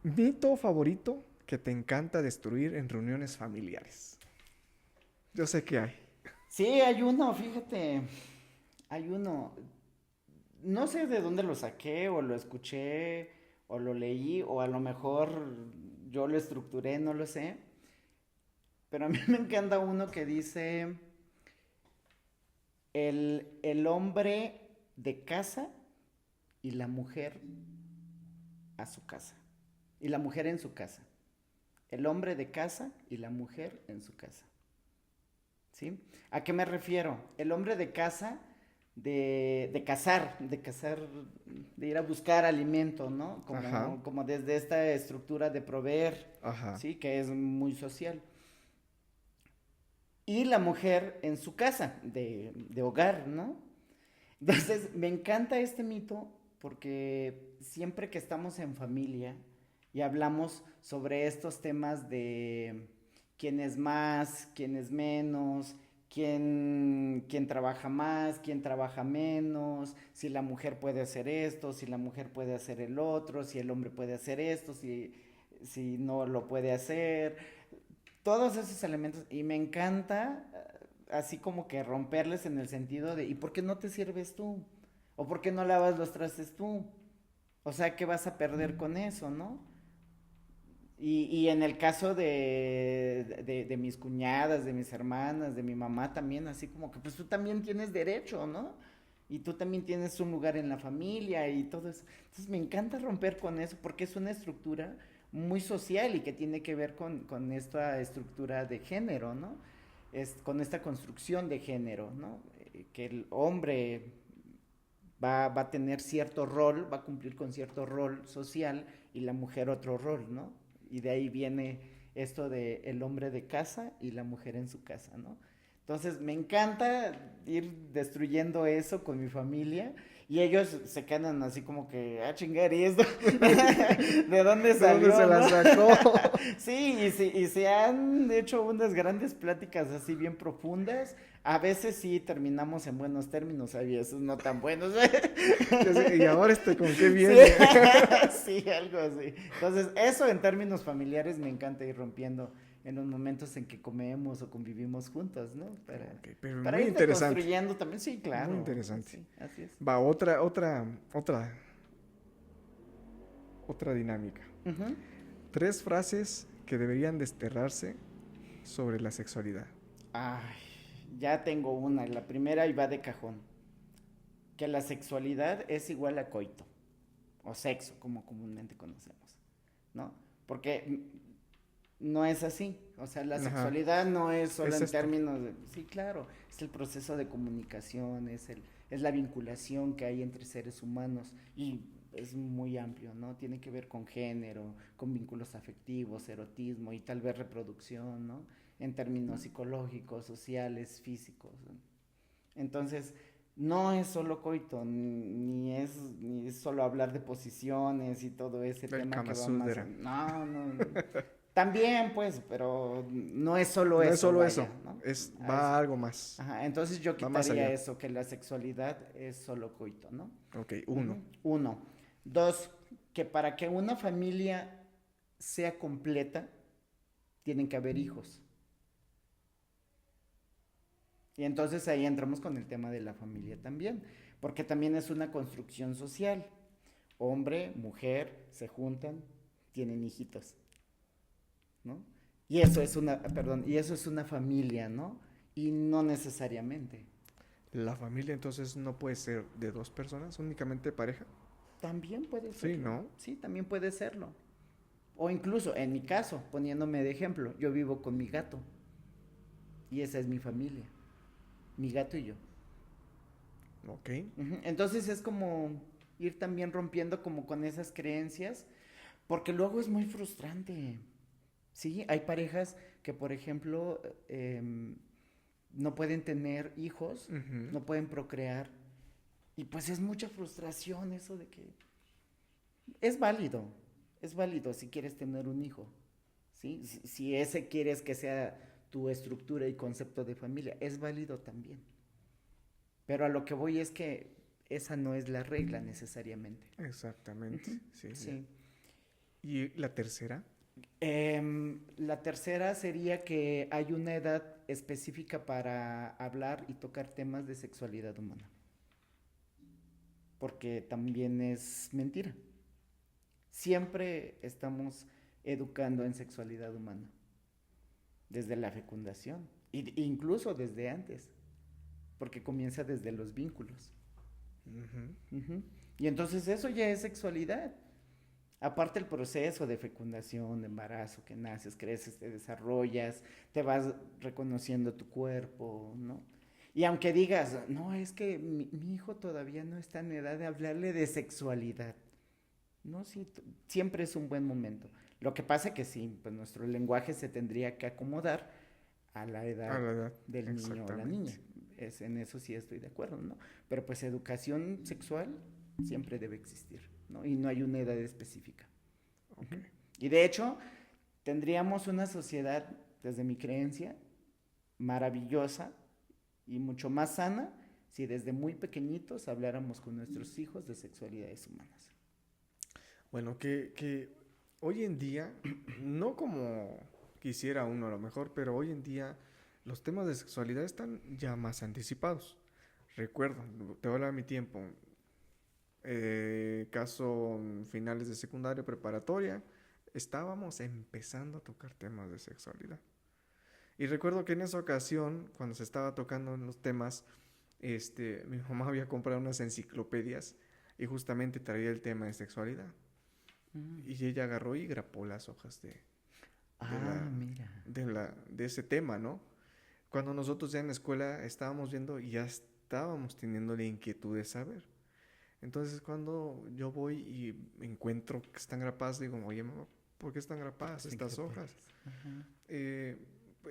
mito favorito que te encanta destruir en reuniones familiares. Yo sé que hay. Sí, hay uno, fíjate. Hay uno. No sé de dónde lo saqué o lo escuché o lo leí o a lo mejor yo lo estructuré, no lo sé. Pero a mí me encanta uno que dice el hombre de casa y la mujer a su casa. Y la mujer en su casa. El hombre de casa y la mujer en su casa. ¿Sí? ¿A qué me refiero? El hombre de casa, de cazar, de ir a buscar alimento, ¿no? Ajá, Como desde esta estructura de proveer, ajá, ¿sí? Que es muy social. Y la mujer en su casa, de hogar, ¿no? Entonces, me encanta este mito porque siempre que estamos en familia y hablamos sobre estos temas de quién es más, quién es menos, quién trabaja más, quién trabaja menos, si la mujer puede hacer esto, si la mujer puede hacer el otro, si el hombre puede hacer esto, si no lo puede hacer, todos esos elementos. Y me encanta así como que romperles en el sentido de, ¿y por qué no te sirves tú? ¿O por qué no lavas los trastes tú? O sea, ¿qué vas a perder con eso, no? Y en el caso de mis cuñadas, de mis hermanas, de mi mamá también, así como que pues tú también tienes derecho, ¿no? Y tú también tienes un lugar en la familia y todo eso. Entonces me encanta romper con eso porque es una estructura muy social y que tiene que ver con esta estructura de género, ¿no? Con esta construcción de género, ¿no? Que el hombre va a tener cierto rol, va a cumplir con cierto rol social y la mujer otro rol, ¿no? Y de ahí viene esto de el hombre de casa y la mujer en su casa, ¿no? Entonces me encanta ir destruyendo eso con mi familia y ellos se quedan así como que, chingar, ¿y esto? ¿De dónde salió? ¿De dónde se la ¿no? sacó? Sí, y se han hecho unas grandes pláticas así bien profundas. A veces sí terminamos en buenos términos, hay veces no tan buenos. Y ahora con qué viene. Sí, sí, algo así. Entonces, eso en términos familiares me encanta ir rompiendo en los momentos en que comemos o convivimos juntos, ¿no? Okay, pero Para muy irte interesante. construyendo también, sí, claro. Muy interesante. Sí, así es. Va, otra dinámica. Ujú. 3 frases que deberían desterrarse sobre la sexualidad. Ay, ya tengo una. La primera y va de cajón. Que la sexualidad es igual a coito. O sexo, como comúnmente conocemos, ¿no? Porque no es así. O sea, la Ajá. sexualidad no es solo Es en esto. términos de... Sí, claro, es el proceso de comunicación, es la vinculación que hay entre seres humanos y es muy amplio, ¿no? Tiene que ver con género, con vínculos afectivos, erotismo y tal vez reproducción, ¿no? En términos psicológicos, sociales, físicos, ¿no? Entonces, no es solo coito, ni es solo hablar de posiciones y todo ese El tema Kama que va más... Sutra. No. También, pues, pero no es solo No eso, es solo vaya, eso, ¿no? va a algo más. Ajá, entonces yo Va más quitaría allá. eso, que la sexualidad es solo coito, ¿no? Ok, 1. Uno. Dos, que para que una familia sea completa, tienen que haber hijos. Y entonces ahí entramos con el tema de la familia también, porque también es una construcción social. Hombre, mujer, se juntan, tienen hijitos, ¿no? Y eso es una familia, ¿no? Y no necesariamente. La familia entonces no puede ser de 2 personas, únicamente pareja. También puede Sí, serlo. ¿no? Sí, también puede serlo. O incluso, en mi caso, poniéndome de ejemplo, yo vivo con mi gato. Y esa es mi familia. Mi gato y yo. Ok. Entonces es como ir también rompiendo como con esas creencias, porque luego es muy frustrante. Sí, hay parejas que, por ejemplo, no pueden tener hijos, Ujú. no pueden procrear, y pues es mucha frustración eso de que es válido si quieres tener un hijo, ¿sí? Si ese quieres que sea tu estructura y concepto de familia, es válido también. Pero a lo que voy es que esa no es la regla necesariamente. Exactamente. Sí, sí. Sí. ¿Y la tercera? La tercera sería que hay una edad específica para hablar y tocar temas de sexualidad humana. Porque también es mentira. Siempre estamos educando en sexualidad humana. Desde la fecundación. Incluso desde antes. Porque comienza desde los vínculos. Y entonces eso ya es sexualidad. Aparte el proceso de fecundación, de embarazo, que naces, creces, te desarrollas, te vas reconociendo tu cuerpo, ¿no? Y aunque digas, no, es que mi hijo todavía no está en edad de hablarle de sexualidad, ¿no? Sí, siempre es un buen momento. Lo que pasa que sí, pues nuestro lenguaje se tendría que acomodar a la A edad la edad. del niño o la niña. En eso sí estoy de acuerdo, ¿no? Pero pues educación sexual siempre debe existir, ¿no? Y no hay una edad específica. Okay. Y de hecho, tendríamos una sociedad, desde mi creencia, maravillosa y mucho más sana si desde muy pequeñitos habláramos con nuestros hijos de sexualidades humanas. Bueno, que hoy en día, no como quisiera uno a lo mejor, pero hoy en día los temas de sexualidad están ya más anticipados. Recuerdo, te voy a hablar de mi tiempo, caso finales de secundaria, preparatoria, estábamos empezando a tocar temas de sexualidad. Y recuerdo que en esa ocasión, cuando se estaba tocando los temas, mi mamá había comprado unas enciclopedias y justamente traía el tema de sexualidad. Y ella agarró y grapó las hojas de Mira. de ese tema, ¿no? Cuando nosotros ya en la escuela estábamos viendo y ya estábamos teniendo la inquietud de saber. Entonces cuando yo voy y encuentro que están grapadas, digo, oye, mamá, ¿por qué están grapadas estas hojas? Eh,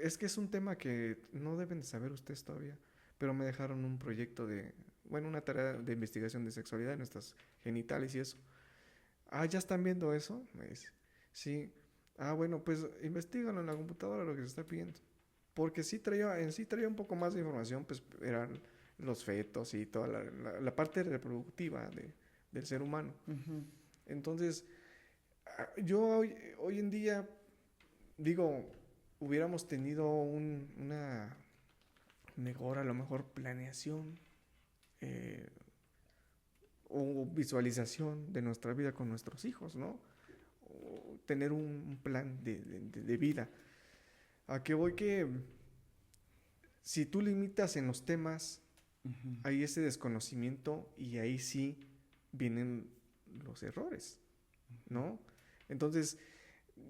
es que es un tema que no deben de saber ustedes todavía, pero me dejaron un proyecto una tarea de investigación de sexualidad en nuestras genitales y eso. Ah, ¿ya están viendo eso? Me dice. Sí. Ah, bueno, pues investigalo en la computadora lo que se está pidiendo. Porque sí traía un poco más de información, pues eran los fetos y toda la parte reproductiva del ser humano. Uh-huh. Entonces, yo hoy en día, digo, hubiéramos tenido una mejor, a lo mejor, planeación o visualización de nuestra vida con nuestros hijos, ¿no? O tener un plan de vida. ¿A qué voy? Que si tú limitas en los temas, uh-huh, hay ese desconocimiento y ahí sí vienen los errores, ¿no? Entonces,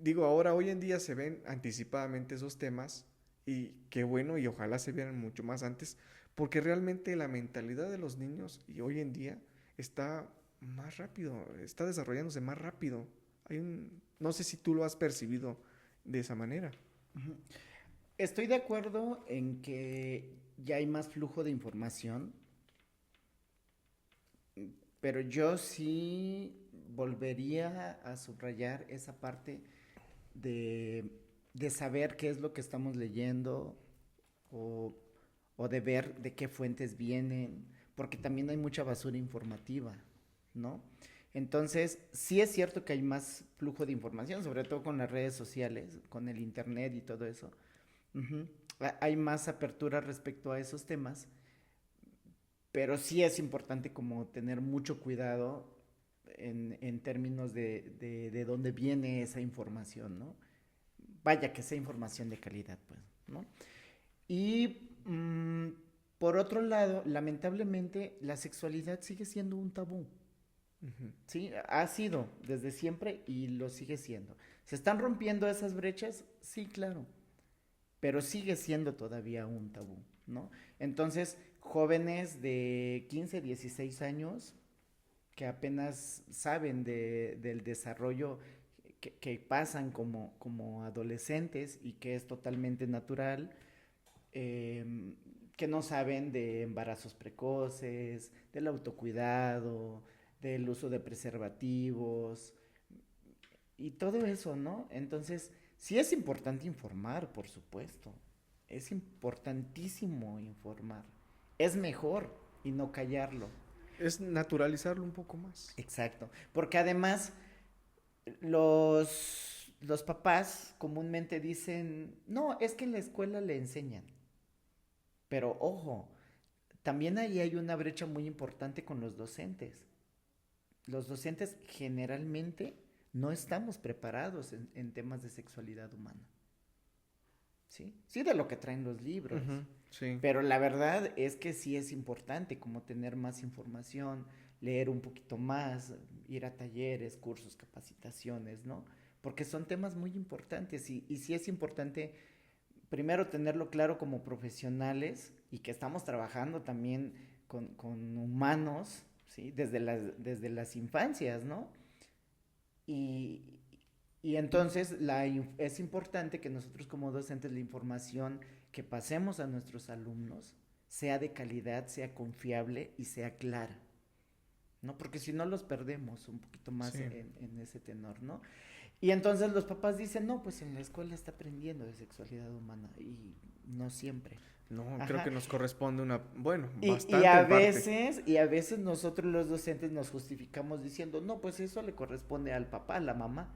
digo, hoy en día se ven anticipadamente esos temas y qué bueno, y ojalá se vieran mucho más antes, porque realmente la mentalidad de los niños y hoy en día está más rápido, está desarrollándose más rápido. No sé si tú lo has percibido de esa manera. Uh-huh. Estoy de acuerdo en que ya hay más flujo de información, pero yo sí volvería a subrayar esa parte de saber qué es lo que estamos leyendo o de ver de qué fuentes vienen, porque también hay mucha basura informativa, ¿no? Entonces, sí es cierto que hay más flujo de información, sobre todo con las redes sociales, con el internet y todo eso. Uh-huh. Hay más apertura respecto a esos temas, pero sí es importante como tener mucho cuidado en términos de dónde viene esa información, ¿no? Vaya que sea información de calidad, pues, ¿no? Y por otro lado, lamentablemente, la sexualidad sigue siendo un tabú. Uh-huh. Sí, ha sido desde siempre y lo sigue siendo. ¿Se están rompiendo esas brechas? Sí, claro. Pero sigue siendo todavía un tabú, ¿no? Entonces, jóvenes de 15, 16 años que apenas saben del desarrollo que pasan como adolescentes y que es totalmente natural, que no saben de embarazos precoces, del autocuidado, del uso de preservativos y todo eso, ¿no? Entonces, sí es importante informar, por supuesto. Es importantísimo informar. Es mejor y no callarlo. Es naturalizarlo un poco más. Exacto. Porque además, los papás comúnmente dicen, no, es que en la escuela le enseñan. Pero ojo, también ahí hay una brecha muy importante con los docentes. Los docentes generalmente no estamos preparados en temas de sexualidad humana. ¿Sí? Sí, de lo que traen los libros. Uh-huh, sí. Pero la verdad es que sí es importante como tener más información, leer un poquito más, ir a talleres, cursos, capacitaciones, ¿no? Porque son temas muy importantes y sí es importante primero tenerlo claro como profesionales y que estamos trabajando también con humanos, ¿sí? Desde las infancias, ¿no? Y entonces es importante que nosotros como docentes la información que pasemos a nuestros alumnos sea de calidad, sea confiable y sea clara, ¿no? Porque si no los perdemos un poquito más sí. en ese tenor, ¿no? Y entonces los papás dicen, no, pues en la escuela está aprendiendo de sexualidad humana y no siempre. No, ajá, creo que nos corresponde bastante y a veces nosotros los docentes nos justificamos diciendo, no, pues eso le corresponde al papá, a la mamá.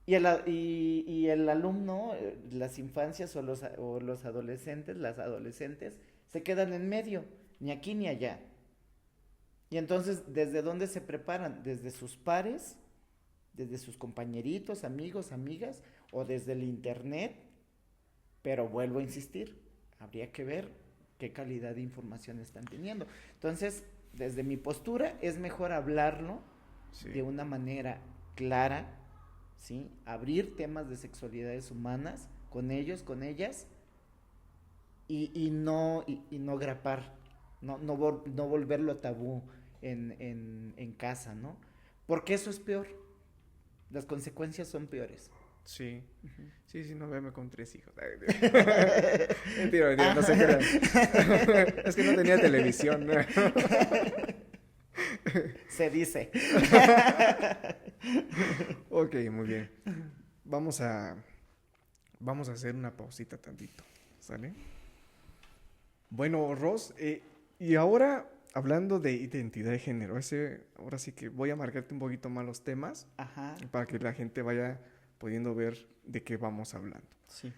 Y el alumno, las infancias o los adolescentes, las adolescentes, se quedan en medio, ni aquí ni allá. Y entonces, ¿desde dónde se preparan? ¿Desde sus pares? ¿Desde sus compañeritos, amigos, amigas? ¿O desde el internet? Pero vuelvo a insistir, habría que ver qué calidad de información están teniendo. Entonces, desde mi postura, es mejor hablarlo sí. de una manera clara, ¿sí? Abrir temas de sexualidades humanas con ellos, con ellas, y no grapar, no volverlo tabú en casa, ¿no? Porque eso es peor, las consecuencias son peores. Sí, sí, no verme con 3 hijos. Ay, mentira, no se crean. Es que no tenía televisión. Se dice. Ok, muy bien. Vamos a hacer una pausita tantito, ¿sale? Bueno, Ros, y ahora hablando de identidad de género, ahora sí que voy a marcarte un poquito más los temas. Ajá. Para que la gente vaya pudiendo ver de qué vamos hablando. Sí.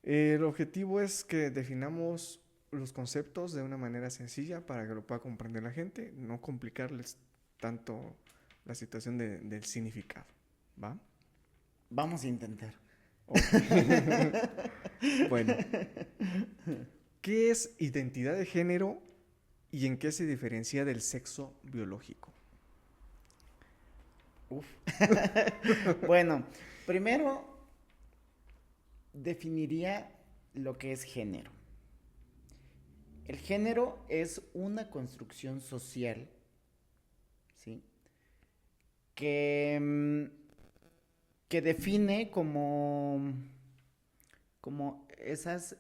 El objetivo es que definamos los conceptos de una manera sencilla para que lo pueda comprender la gente, no complicarles tanto la situación del significado, ¿va? Vamos a intentar. Okay. Bueno, ¿qué es identidad de género y en qué se diferencia del sexo biológico? Uf. Bueno, primero definiría lo que es género. El género es una construcción social, ¿sí? Que define como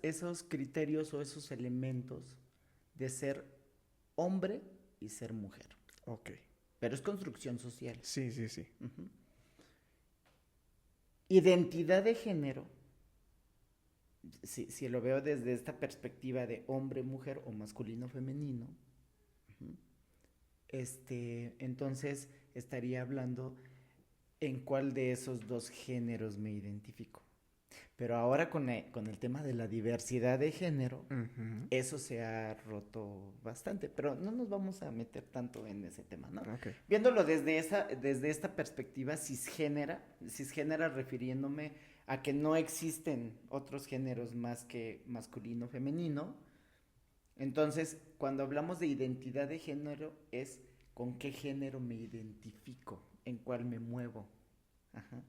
esos criterios o esos elementos de ser hombre y ser mujer. Ok. Pero es construcción social. Sí. Uh-huh. Identidad de género, si lo veo desde esta perspectiva de hombre, mujer o masculino, femenino, uh-huh, entonces estaría hablando en cuál de esos dos géneros me identifico. Pero ahora con el tema de la diversidad de género, uh-huh, eso se ha roto bastante, pero no nos vamos a meter tanto en ese tema, ¿no? Okay. Viéndolo desde esta perspectiva cisgénera refiriéndome a que no existen otros géneros más que masculino, femenino. Entonces, cuando hablamos de identidad de género es con qué género me identifico, en cuál me muevo. Ajá.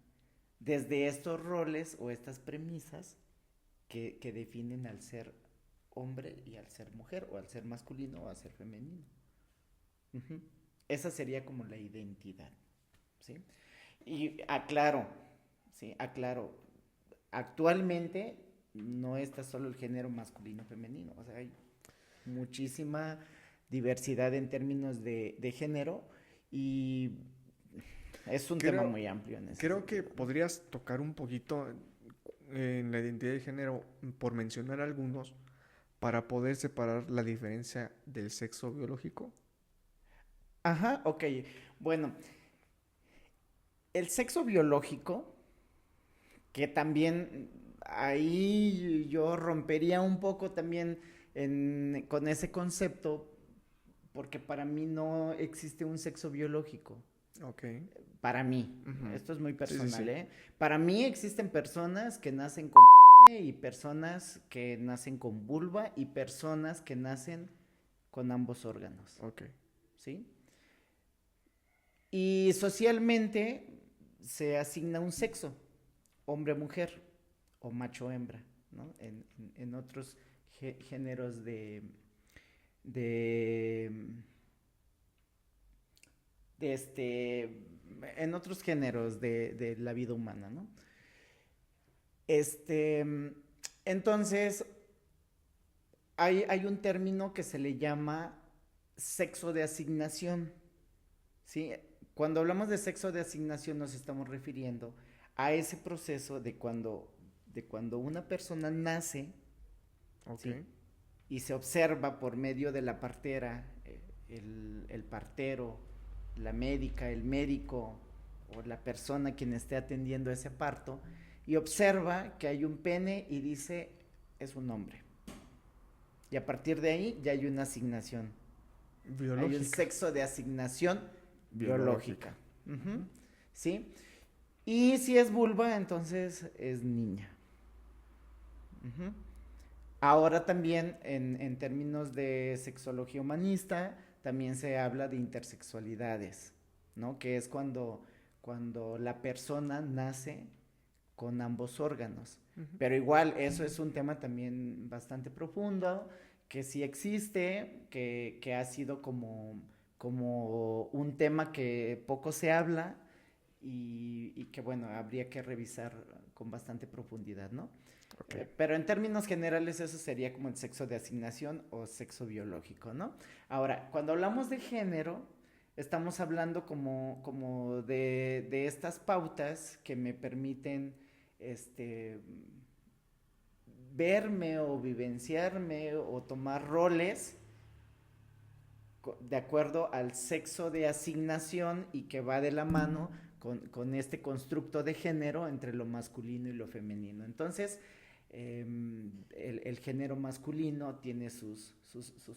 Desde estos roles o estas premisas que definen al ser hombre y al ser mujer, o al ser masculino o al ser femenino. Uh-huh. Esa sería como la identidad, ¿sí? Y aclaro, actualmente no está solo el género masculino-femenino, o sea, hay muchísima diversidad en términos de género y es un tema muy amplio. Creo que podrías tocar un poquito en la identidad de género, por mencionar algunos, para poder separar la diferencia del sexo biológico. Ajá, ok. Bueno, el sexo biológico, que también ahí yo rompería un poco también con ese concepto, porque para mí no existe un sexo biológico. Okay. Para mí, uh-huh, esto es muy personal, sí. Para mí existen personas que nacen con y personas que nacen con vulva y personas que nacen con ambos órganos. Okay. ¿Sí? Y socialmente se asigna un sexo, hombre-mujer o macho-hembra, ¿no? En otros géneros en otros géneros de la vida humana, ¿no? Entonces, hay un término que se le llama sexo de asignación, ¿sí? Cuando hablamos de sexo de asignación nos estamos refiriendo a ese proceso de cuando una persona nace, okay, ¿sí? Y se observa por medio de la partera, el partero, la médica, el médico o la persona quien esté atendiendo ese parto, y observa que hay un pene y dice, es un hombre. Y a partir de ahí ya hay una asignación biológica. Hay un sexo de asignación biológica. Uh-huh. ¿Sí? Y si es vulva, entonces es niña. Uh-huh. Ahora también en términos de sexología humanista también se habla de intersexualidades, ¿no? Que es cuando cuando la persona nace con ambos órganos. Ujú. Pero igual, eso es un tema también bastante profundo, que sí existe, que ha sido como un tema que poco se habla y que bueno, habría que revisar con bastante profundidad, ¿no? Ok. Pero en términos generales eso sería como el sexo de asignación o sexo biológico, ¿no? Ahora, cuando hablamos de género, estamos hablando como de estas pautas que me permiten este, verme o vivenciarme o tomar roles de acuerdo al sexo de asignación y que va de la mano con este constructo de género entre lo masculino y lo femenino. Entonces, el género masculino tiene sus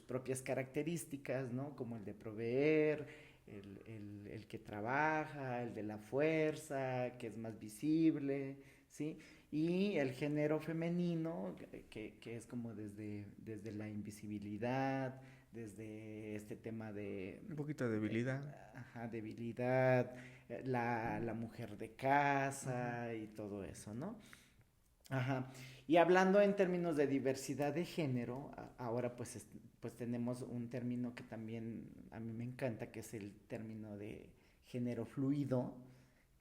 propias características, ¿no? Como el de proveer, el que trabaja, el de la fuerza, que es más visible, ¿sí? Y el género femenino, que es como desde la invisibilidad, desde este tema de Un poquito de debilidad. ajá, debilidad, la mujer de casa Ujú. y todo eso, ¿no? Ajá. Y hablando en términos de diversidad de género, ahora pues tenemos un término que también a mí me encanta, que es el término de género fluido,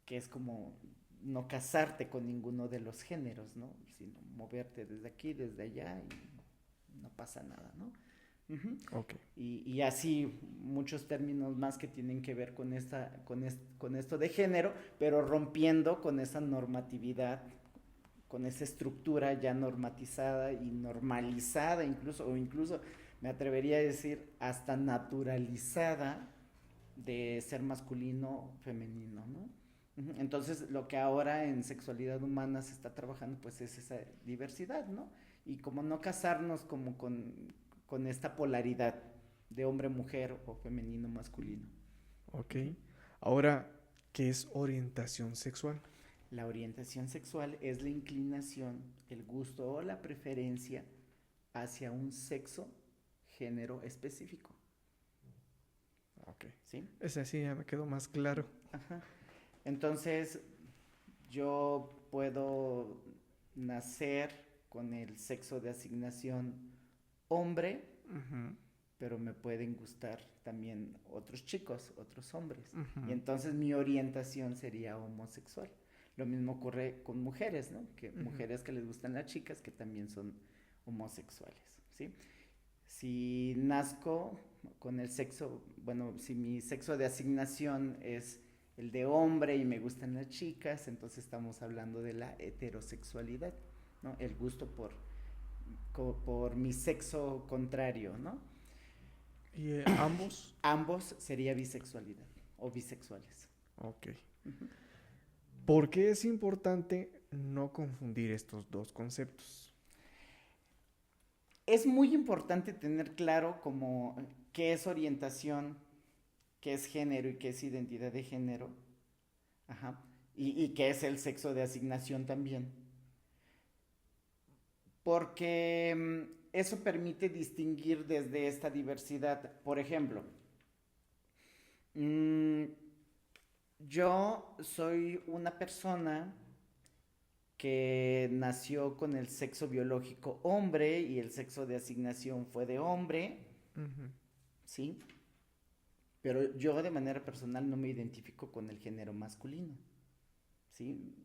que es como no casarte con ninguno de los géneros, ¿no? Sino moverte desde aquí, desde allá y no pasa nada, ¿no? Ujú. Ok. Y así muchos términos más que tienen que ver con esto de género, pero rompiendo con esa normatividad, con esa estructura ya normatizada y normalizada, incluso, o incluso me atrevería a decir hasta naturalizada de ser masculino, femenino, ¿no? Entonces, lo que ahora en sexualidad humana se está trabajando, pues es esa diversidad, ¿no? Y como no casarnos como con esta polaridad de hombre-mujer o femenino-masculino. Ok. Ahora, ¿qué es orientación sexual? La orientación sexual es la inclinación, el gusto o la preferencia hacia un sexo, género específico, Ok. ¿sí? Ese sí ya me quedó más claro. Ajá. Entonces, yo puedo nacer con el sexo de asignación hombre, Ujú, pero me pueden gustar también otros chicos, otros hombres. Y ujú, entonces mi orientación sería homosexual. Lo mismo ocurre con mujeres, ¿no? Que ujú. mujeres que les gustan las chicas que también son homosexuales, ¿sí? Si nazco con el sexo, bueno, si mi sexo de asignación es el de hombre y me gustan las chicas, entonces estamos hablando de la heterosexualidad, ¿no? El gusto por mi sexo contrario, ¿no? ¿Y ambos? Ambos sería bisexualidad o bisexuales. Ok. Uh-huh. ¿Por qué es importante no confundir estos dos conceptos? Es muy importante tener claro como qué es orientación, qué es género y qué es identidad de género. Ajá. Y qué es el sexo de asignación también. Porque eso permite distinguir desde esta diversidad. Por ejemplo, mmm, yo soy una persona que nació con el sexo biológico hombre y el sexo de asignación fue de hombre, Ujú. ¿sí? Pero yo de manera personal no me identifico con el género masculino, ¿sí?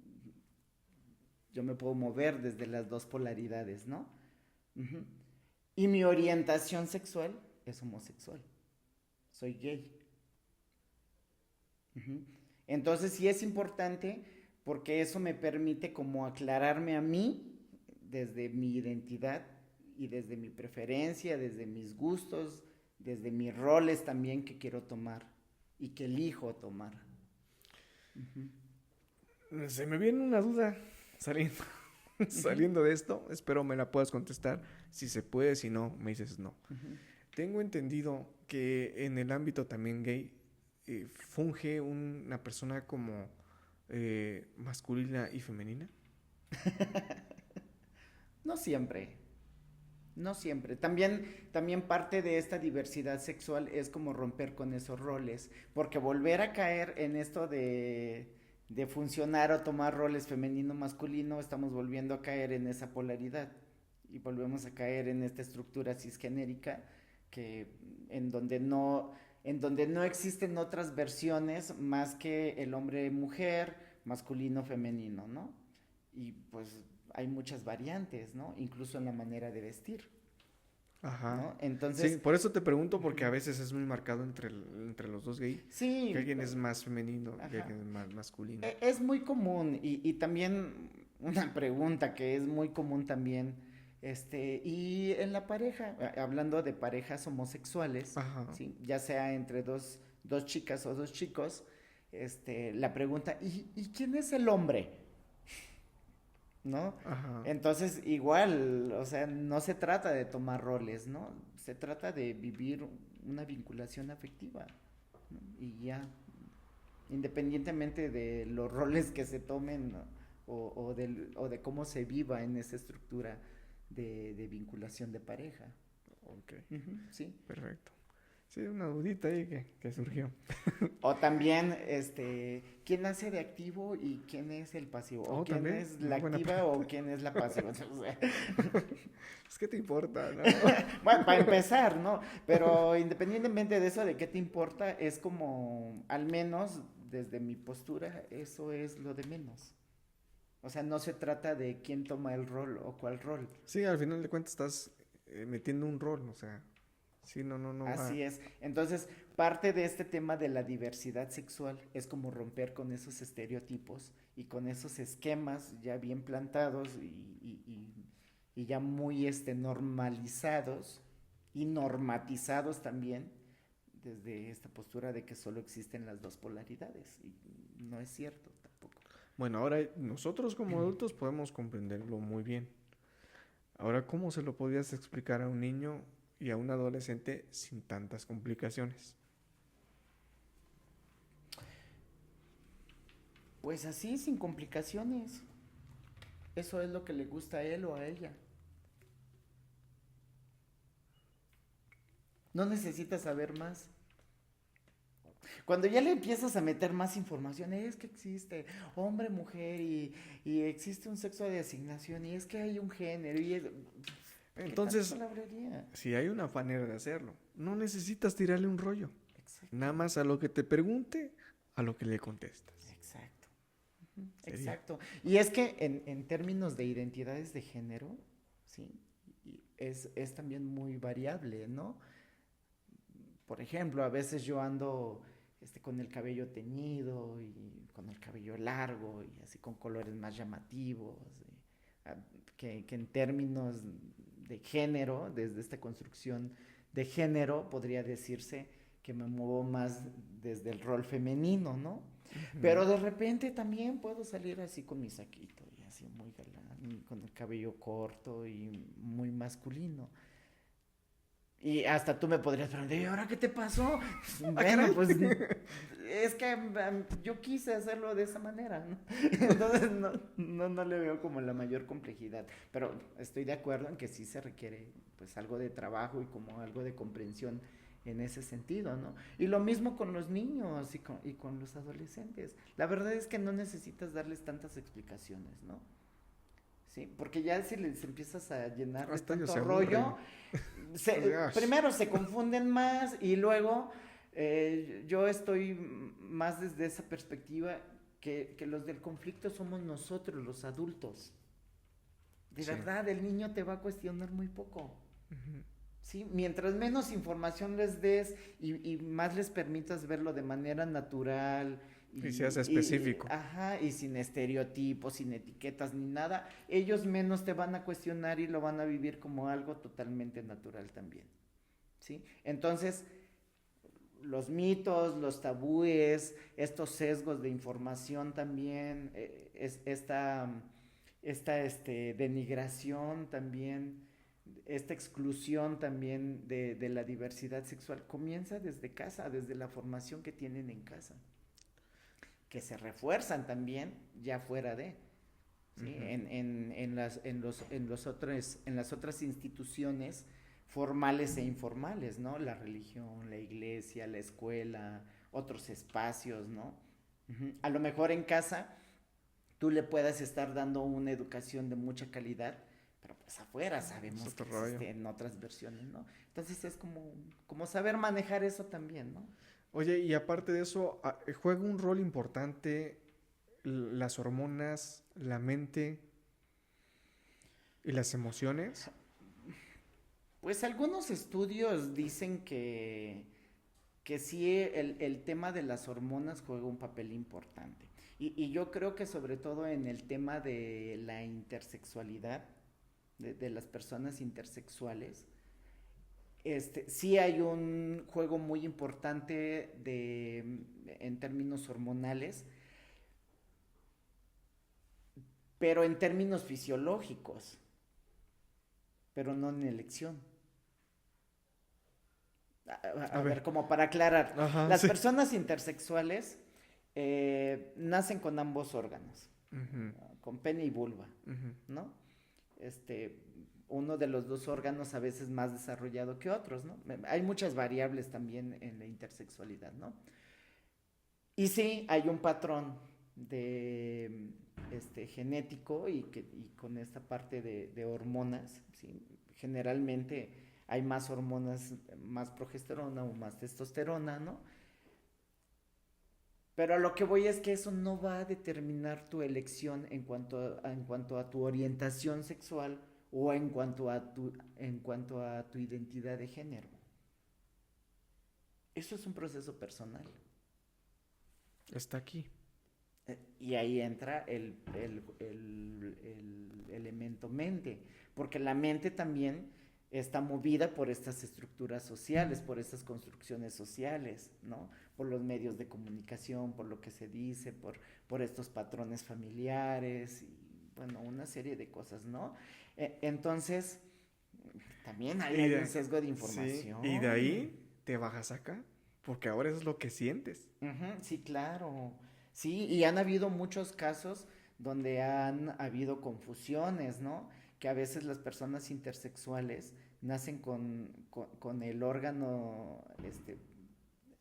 Yo me puedo mover desde las dos polaridades, ¿no? Uh-huh. Y mi orientación sexual es homosexual, soy gay. Uh-huh. Entonces sí es importante porque eso me permite como aclararme a mí desde mi identidad y desde mi preferencia, desde mis gustos, desde mis roles también que quiero tomar y que elijo tomar. Uh-huh. Se me viene una duda saliendo, Uh-huh. saliendo de esto. Espero me la puedas contestar. Si se puede, si no, me dices no. Uh-huh. Tengo entendido que en el ámbito también gay funge una persona como masculina y femenina. No siempre. No siempre. También parte de esta diversidad sexual es como romper con esos roles, porque volver a caer en esto de funcionar o tomar roles femenino-masculino, estamos volviendo a caer en esa polaridad y volvemos a caer en esta estructura cisgenérica que en donde no existen otras versiones más que el hombre-mujer, masculino-femenino, ¿no? Y pues hay muchas variantes, ¿no? Incluso en la manera de vestir, Ajá. ¿no? Sí, Entonces, por eso te pregunto, porque a veces es muy marcado entre los dos gay, sí, que alguien es más femenino y ajá. alguien es más masculino. Es muy común y también una pregunta que es muy común también, y en la pareja, hablando de parejas homosexuales, Ajá, ¿sí? Ya sea entre dos chicas o dos chicos, la pregunta, ¿y quién es el hombre? ¿No? ajá. Entonces, igual, o sea, no se trata de tomar roles, ¿no? Se trata de vivir una vinculación afectiva, ¿no? Y ya, independientemente de los roles que se tomen, ¿no? o de cómo se viva en esa estructura de vinculación de pareja. Ok, Ujú, sí. perfecto. Sí, una dudita ahí que surgió. O también, ¿quién hace de activo y quién es el pasivo? O Oh, quién también, es una la buena activa o pregunta. quién es la pasiva. O sea, Es que te importa, ¿no? bueno, para empezar, ¿no? Pero independientemente de eso, de qué te importa, es como, al menos desde mi postura, eso es lo de menos. O sea, no se trata de quién toma el rol o cuál rol. Sí, al final de cuentas estás metiendo un rol, o sea, sí, no va. Así es. Entonces, parte de este tema de la diversidad sexual es como romper con esos estereotipos y con esos esquemas ya bien plantados y ya muy normalizados y normatizados también desde esta postura de que solo existen las dos polaridades. Y no es cierto tampoco. Bueno, ahora nosotros como adultos podemos comprenderlo muy bien. Ahora, ¿cómo se lo podías explicar a un niño y a un adolescente sin tantas complicaciones? Pues así, sin complicaciones. Eso es lo que le gusta a él o a ella. No necesitas saber más. Cuando ya le empiezas a meter más información, es que existe hombre, mujer y existe un sexo de asignación y es que hay un género y es... ¿Qué tanta Entonces, palabrería? si hay una manera de hacerlo, no necesitas tirarle un rollo. Exacto, Nada más a lo que te pregunte, a lo que le contestas. exacto, ujú, Sería. exacto. Y es que en términos de identidades de género, ¿sí? Es también muy variable, ¿no? Por ejemplo, a veces yo ando con el cabello teñido y con el cabello largo y así con colores más llamativos, ah, que en términos de género, desde esta construcción de género, podría decirse que me muevo más desde el rol femenino, ¿no? Ujú. Pero de repente también puedo salir así con mi saquito y así muy galán, y con el cabello corto y muy masculino. Y hasta tú me podrías preguntar, ¿y ahora qué te pasó? ¡Ah, Bueno, caray! pues es que yo quise hacerlo de esa manera, ¿no? Entonces no le veo como la mayor complejidad. Pero estoy de acuerdo en que sí se requiere pues algo de trabajo y como algo de comprensión en ese sentido, ¿no? Y lo mismo con los niños y con los adolescentes. La verdad es que no necesitas darles tantas explicaciones, ¿no? Sí, porque ya si les empiezas a llenar de Hasta ellos tanto se rollo, aburren. O sea, primero se confunden más y luego yo estoy más desde esa perspectiva que los del conflicto somos nosotros, los adultos. De sí. verdad, el niño te va a cuestionar muy poco. Ujú. ¿Sí? Mientras menos información les des y más les permitas verlo de manera natural Y se hace específico. ajá, y sin estereotipos, sin etiquetas ni nada, ellos menos te van a cuestionar y lo van a vivir como algo totalmente natural también. ¿Sí? Entonces, los mitos, los tabúes, estos sesgos de información también, esta denigración también, esta exclusión también de la diversidad sexual comienza desde casa, desde la formación que tienen en casa, que se refuerzan también ya fuera de. ¿sí? En las otras instituciones formales e informales, ¿no? La religión, la iglesia, la escuela, otros espacios, ¿no? A lo mejor en casa tú le puedas estar dando una educación de mucha calidad, pero pues afuera Es sabemos que otro rollo. existen otras versiones, ¿no? Entonces es como saber manejar eso también, ¿no? Oye, y aparte de eso, ¿juega un rol importante las hormonas, la mente y las emociones? Pues algunos estudios dicen que sí el tema de las hormonas juega un papel importante. Y yo creo que sobre todo en el tema de la intersexualidad, de las personas intersexuales, sí hay un juego muy importante en términos hormonales, pero en términos fisiológicos, pero no en elección. A ver, ver. como para aclarar, Ajá, las sí. personas intersexuales nacen con ambos órganos, Ujú, con pene y vulva, ujú. ¿no? Este, uno de los dos órganos a veces más desarrollado que otros, ¿no? Hay muchas variables también en la intersexualidad, ¿no? Y sí, hay un patrón de genético y con esta parte de hormonas, ¿sí? Generalmente hay más hormonas, más progesterona o más testosterona, ¿no? Pero a lo que voy es que eso no va a determinar tu elección en cuanto a tu orientación sexual o en cuanto a tu identidad de género. Eso es un proceso personal. Está aquí. Y ahí entra el elemento mente, porque la mente también está movida por estas estructuras sociales, por estas construcciones sociales, ¿no? Por los medios de comunicación, por lo que se dice, por estos patrones familiares, y bueno, una serie de cosas, ¿no? Entonces, también ahí Y hay un de, sesgo de sí, y de información. ahí te bajas acá, porque ahora eso es lo que sientes. Ujú, sí, claro. Sí, y han habido muchos casos donde han habido confusiones, ¿no? Que a veces las personas intersexuales nacen con el órgano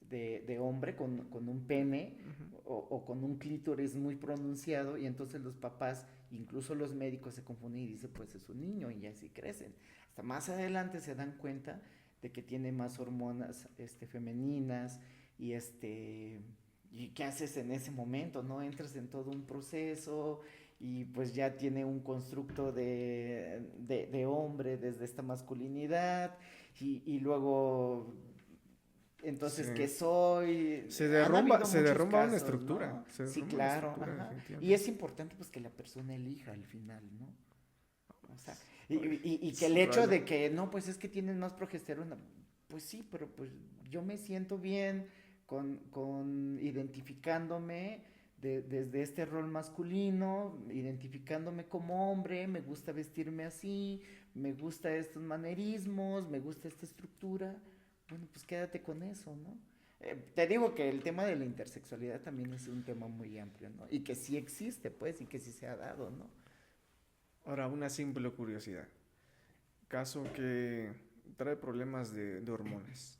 de hombre, con un pene Ujú. o con un clítoris muy pronunciado y entonces los papás, incluso los médicos se confunden y dicen, pues es un niño y así crecen. Hasta más adelante se dan cuenta de que tiene más hormonas femeninas y ¿y qué haces en ese momento? ¿No? Entras en todo un proceso y pues ya tiene un constructo de hombre desde esta masculinidad y luego, Sí. entonces, ¿qué soy? Se Han derrumba, habido se muchos derrumba una casos, estructura. ¿no? Se Sí, derrumba una claro, estructura, ajá. Y es definitivamente. importante pues que la persona elija al final, ¿no? O sea, Ay, y que es el un hecho rollo. de que, no, pues es que tienes más progesterona, pues sí, pero pues yo me siento bien con identificándome desde este rol masculino, identificándome como hombre, me gusta vestirme así, me gusta estos manerismos, me gusta esta estructura, bueno, pues quédate con eso, ¿no? Te digo que el tema de la intersexualidad también es un tema muy amplio, ¿no? Y que sí existe, pues, y que sí se ha dado, ¿no? Ahora, una simple curiosidad. Caso que trae problemas de hormonas.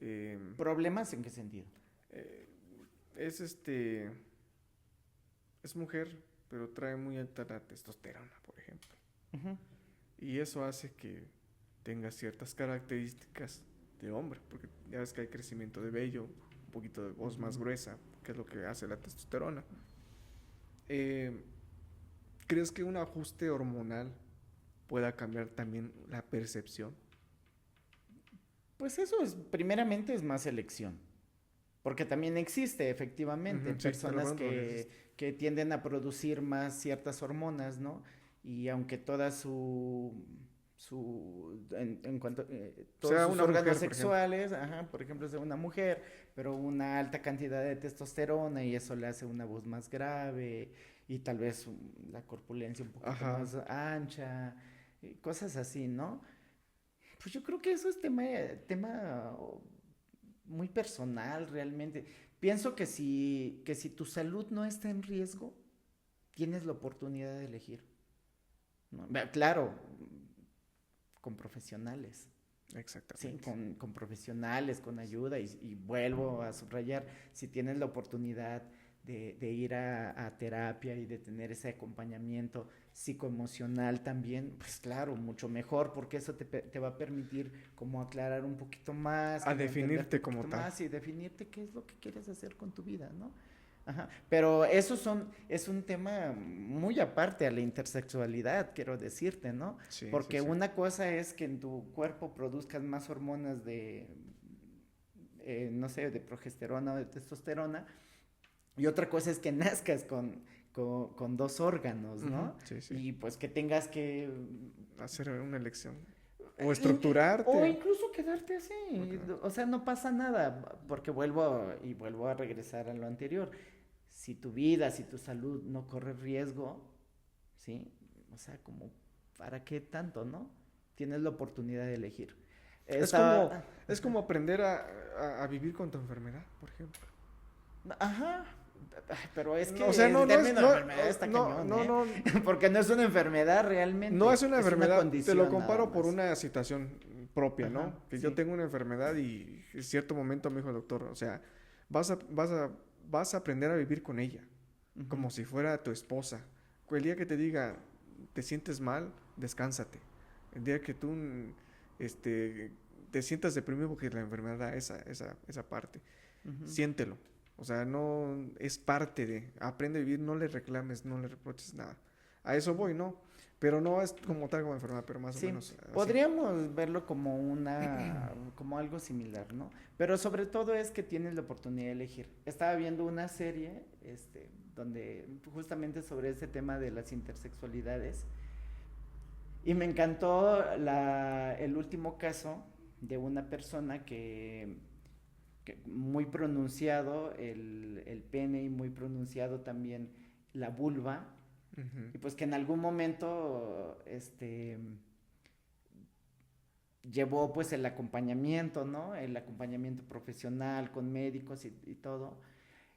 Eh, ¿Problemas en qué sentido? eh, es es mujer, pero trae muy alta la testosterona, por ejemplo. Ujú. Y eso hace que tenga ciertas características de hombre, porque ya ves que hay crecimiento de vello, un poquito de voz más Ujú. gruesa, que es lo que hace la testosterona. Eh, ¿Crees que un ajuste hormonal pueda cambiar también la percepción? Pues eso es, primeramente es más elección, porque también existe efectivamente Ujú, sí, te lo personas pregunto porque existe. que tienden a producir más ciertas hormonas, ¿no? Y aunque toda en cuanto, todos Sea sus una órganos mujer, por ejemplo. sexuales, ajá, por ejemplo, es de una mujer, pero una alta cantidad de testosterona y eso le hace una voz más grave y tal vez la corpulencia un poquito Ajá. más ancha, cosas así, ¿no? Pues yo creo que eso es tema muy personal realmente. Pienso que si tu salud no está en riesgo, tienes la oportunidad de elegir, ¿no? Claro, con profesionales. Sí, Exactamente. con profesionales, con ayuda y vuelvo a subrayar, si tienes la oportunidad de ir a terapia y de tener ese acompañamiento psicoemocional también, pues claro, mucho mejor porque eso te va a permitir como aclarar un poquito más, A como entenderte definirte un como poquito tal. más y definirte qué es lo que quieres hacer con tu vida, ¿no? Ajá. Pero es un tema muy aparte a la intersexualidad, quiero decirte, ¿no? Sí, sí, Porque sí. una cosa es que en tu cuerpo produzcas más hormonas no sé, de progesterona o de testosterona, y otra cosa es que nazcas con dos órganos, Ujú, ¿no? sí, sí. Y pues que tengas que Hacer una elección. O o estructurarte. incluso quedarte así, O quedarte. o sea, no pasa nada, porque vuelvo a regresar a lo anterior. Si tu vida, si tu salud no corre riesgo, ¿sí? O sea, como, ¿para qué tanto, no? Tienes la oportunidad de elegir. Es como, Estaba, es como aprender a vivir con tu enfermedad, por ejemplo. ajá, pero es O sea, que el término de no, enfermedad está no, cañón, no, ¿eh? no, Porque no es una enfermedad no es realmente, una es una enfermedad. Te lo condición nada comparo por más. una situación propia, Ajá, ¿no? Que yo sí. tengo una enfermedad y en cierto momento me dijo el doctor, o sea, vas a aprender a vivir con ella, Ujú, como si fuera tu esposa. El día que te diga, te sientes mal, descánsate. El día que tú, este, te sientas deprimido porque la enfermedad da esa parte, ujú. siéntelo. O sea, no es parte de, aprende a vivir, no le reclames, no le reproches nada. A eso voy, ¿no? Pero no es como tal como enfermedad, pero más o Sí, menos así. podríamos verlo como como algo similar, ¿no? Pero sobre todo es que tienes la oportunidad de elegir. Estaba viendo una serie, donde justamente sobre ese tema de las intersexualidades y me encantó el último caso de una persona que muy pronunciado el pene y muy pronunciado también la vulva Ujú. y pues que en algún momento llevó pues el acompañamiento, ¿no? El acompañamiento profesional con médicos y todo.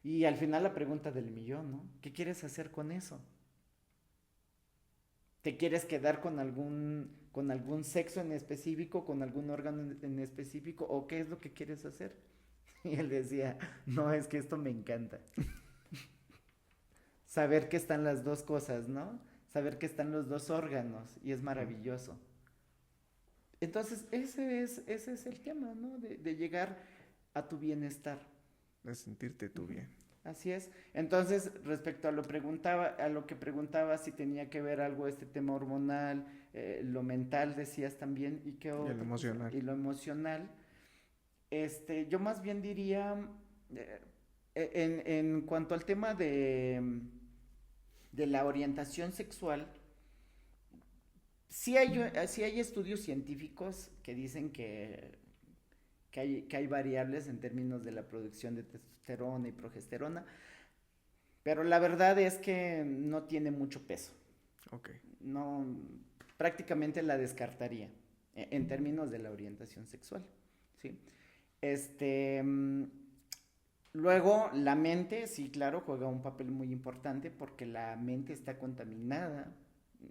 Y al final la pregunta del millón, ¿no? ¿Qué quieres hacer con eso? ¿Te quieres quedar con algún sexo en específico, con algún órgano en específico? ¿O qué es lo que quieres hacer? Y él decía, no, es que esto me encanta. Saber que están las dos cosas, ¿no? Saber que están los dos órganos y es Ujú. maravilloso. Entonces, ese es el tema, ¿no? De llegar a tu bienestar. De sentirte tú Ujú. bien. Así es. Entonces, respecto a lo que preguntaba si tenía que ver algo este tema hormonal, lo mental decías también, y qué Y el otra cosa, emocional. y lo emocional, yo más bien diría, eh, en cuanto al tema de la orientación sexual, sí hay estudios científicos que dicen que hay variables en términos de la producción de testosterona y progesterona, pero la verdad es que no tiene mucho peso. Ok. No, prácticamente la descartaría en términos de la orientación sexual. ¿Sí? Este, mm, Luego, la mente, sí, claro, juega un papel muy importante porque la mente está contaminada,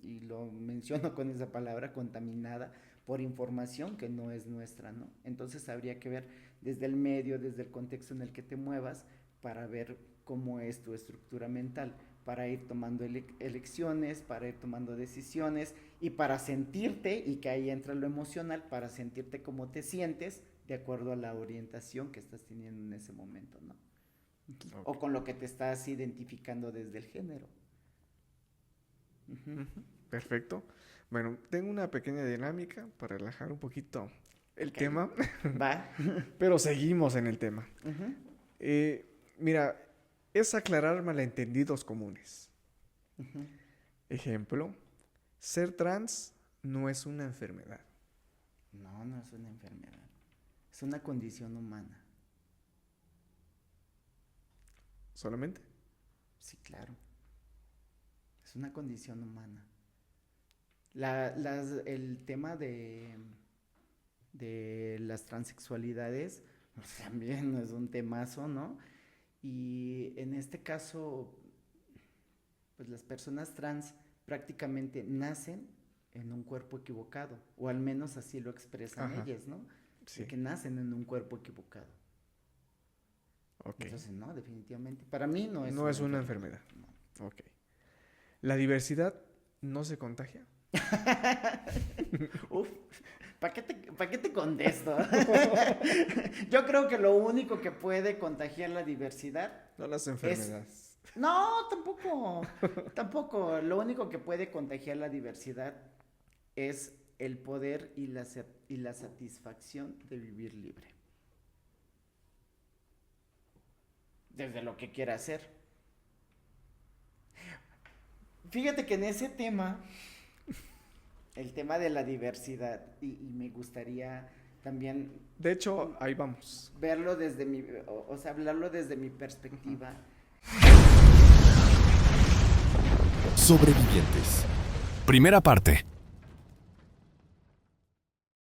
y lo menciono con esa palabra, contaminada por información que no es nuestra, ¿no? Entonces habría que ver desde el medio, desde el contexto en el que te muevas, para ver cómo es tu estructura mental, para ir tomando elecciones, para ir tomando decisiones y para sentirte, y que ahí entra lo emocional, para sentirte como te sientes de acuerdo a la orientación que estás teniendo en ese momento, ¿no? Ok. O con lo que te estás identificando desde el género. Ujú. Ujú. Perfecto. Bueno, tengo una pequeña dinámica para relajar un poquito el Ok, tema, va. pero seguimos en el tema. Ujú, Mira, es aclarar malentendidos comunes. ujú. Ejemplo, ser trans no es una enfermedad. No, no es una enfermedad, es una condición humana. ¿Solamente? Sí, claro, es una condición humana. El tema de las transexualidades pues, también es un temazo, ¿no? Y en este caso, pues las personas trans prácticamente nacen en un cuerpo equivocado, o al menos así lo expresan Ajá. ellas, ¿no? Sí. De que nacen en un cuerpo equivocado. Ok. Entonces, no, definitivamente. Para mí no es No es una enfermedad. Ok. ¿La diversidad no se contagia? Uf, ¿para qué te contesto? Yo creo que lo único que puede contagiar la diversidad No las enfermedades. No, tampoco. Lo único que puede contagiar la diversidad es el poder y la satisfacción de vivir libre. Desde lo que quiera hacer. Fíjate que en ese tema, el tema de la diversidad, y me gustaría también De hecho, ahí vamos. verlo desde o sea, hablarlo desde mi perspectiva. Sobrevivientes. Primera parte.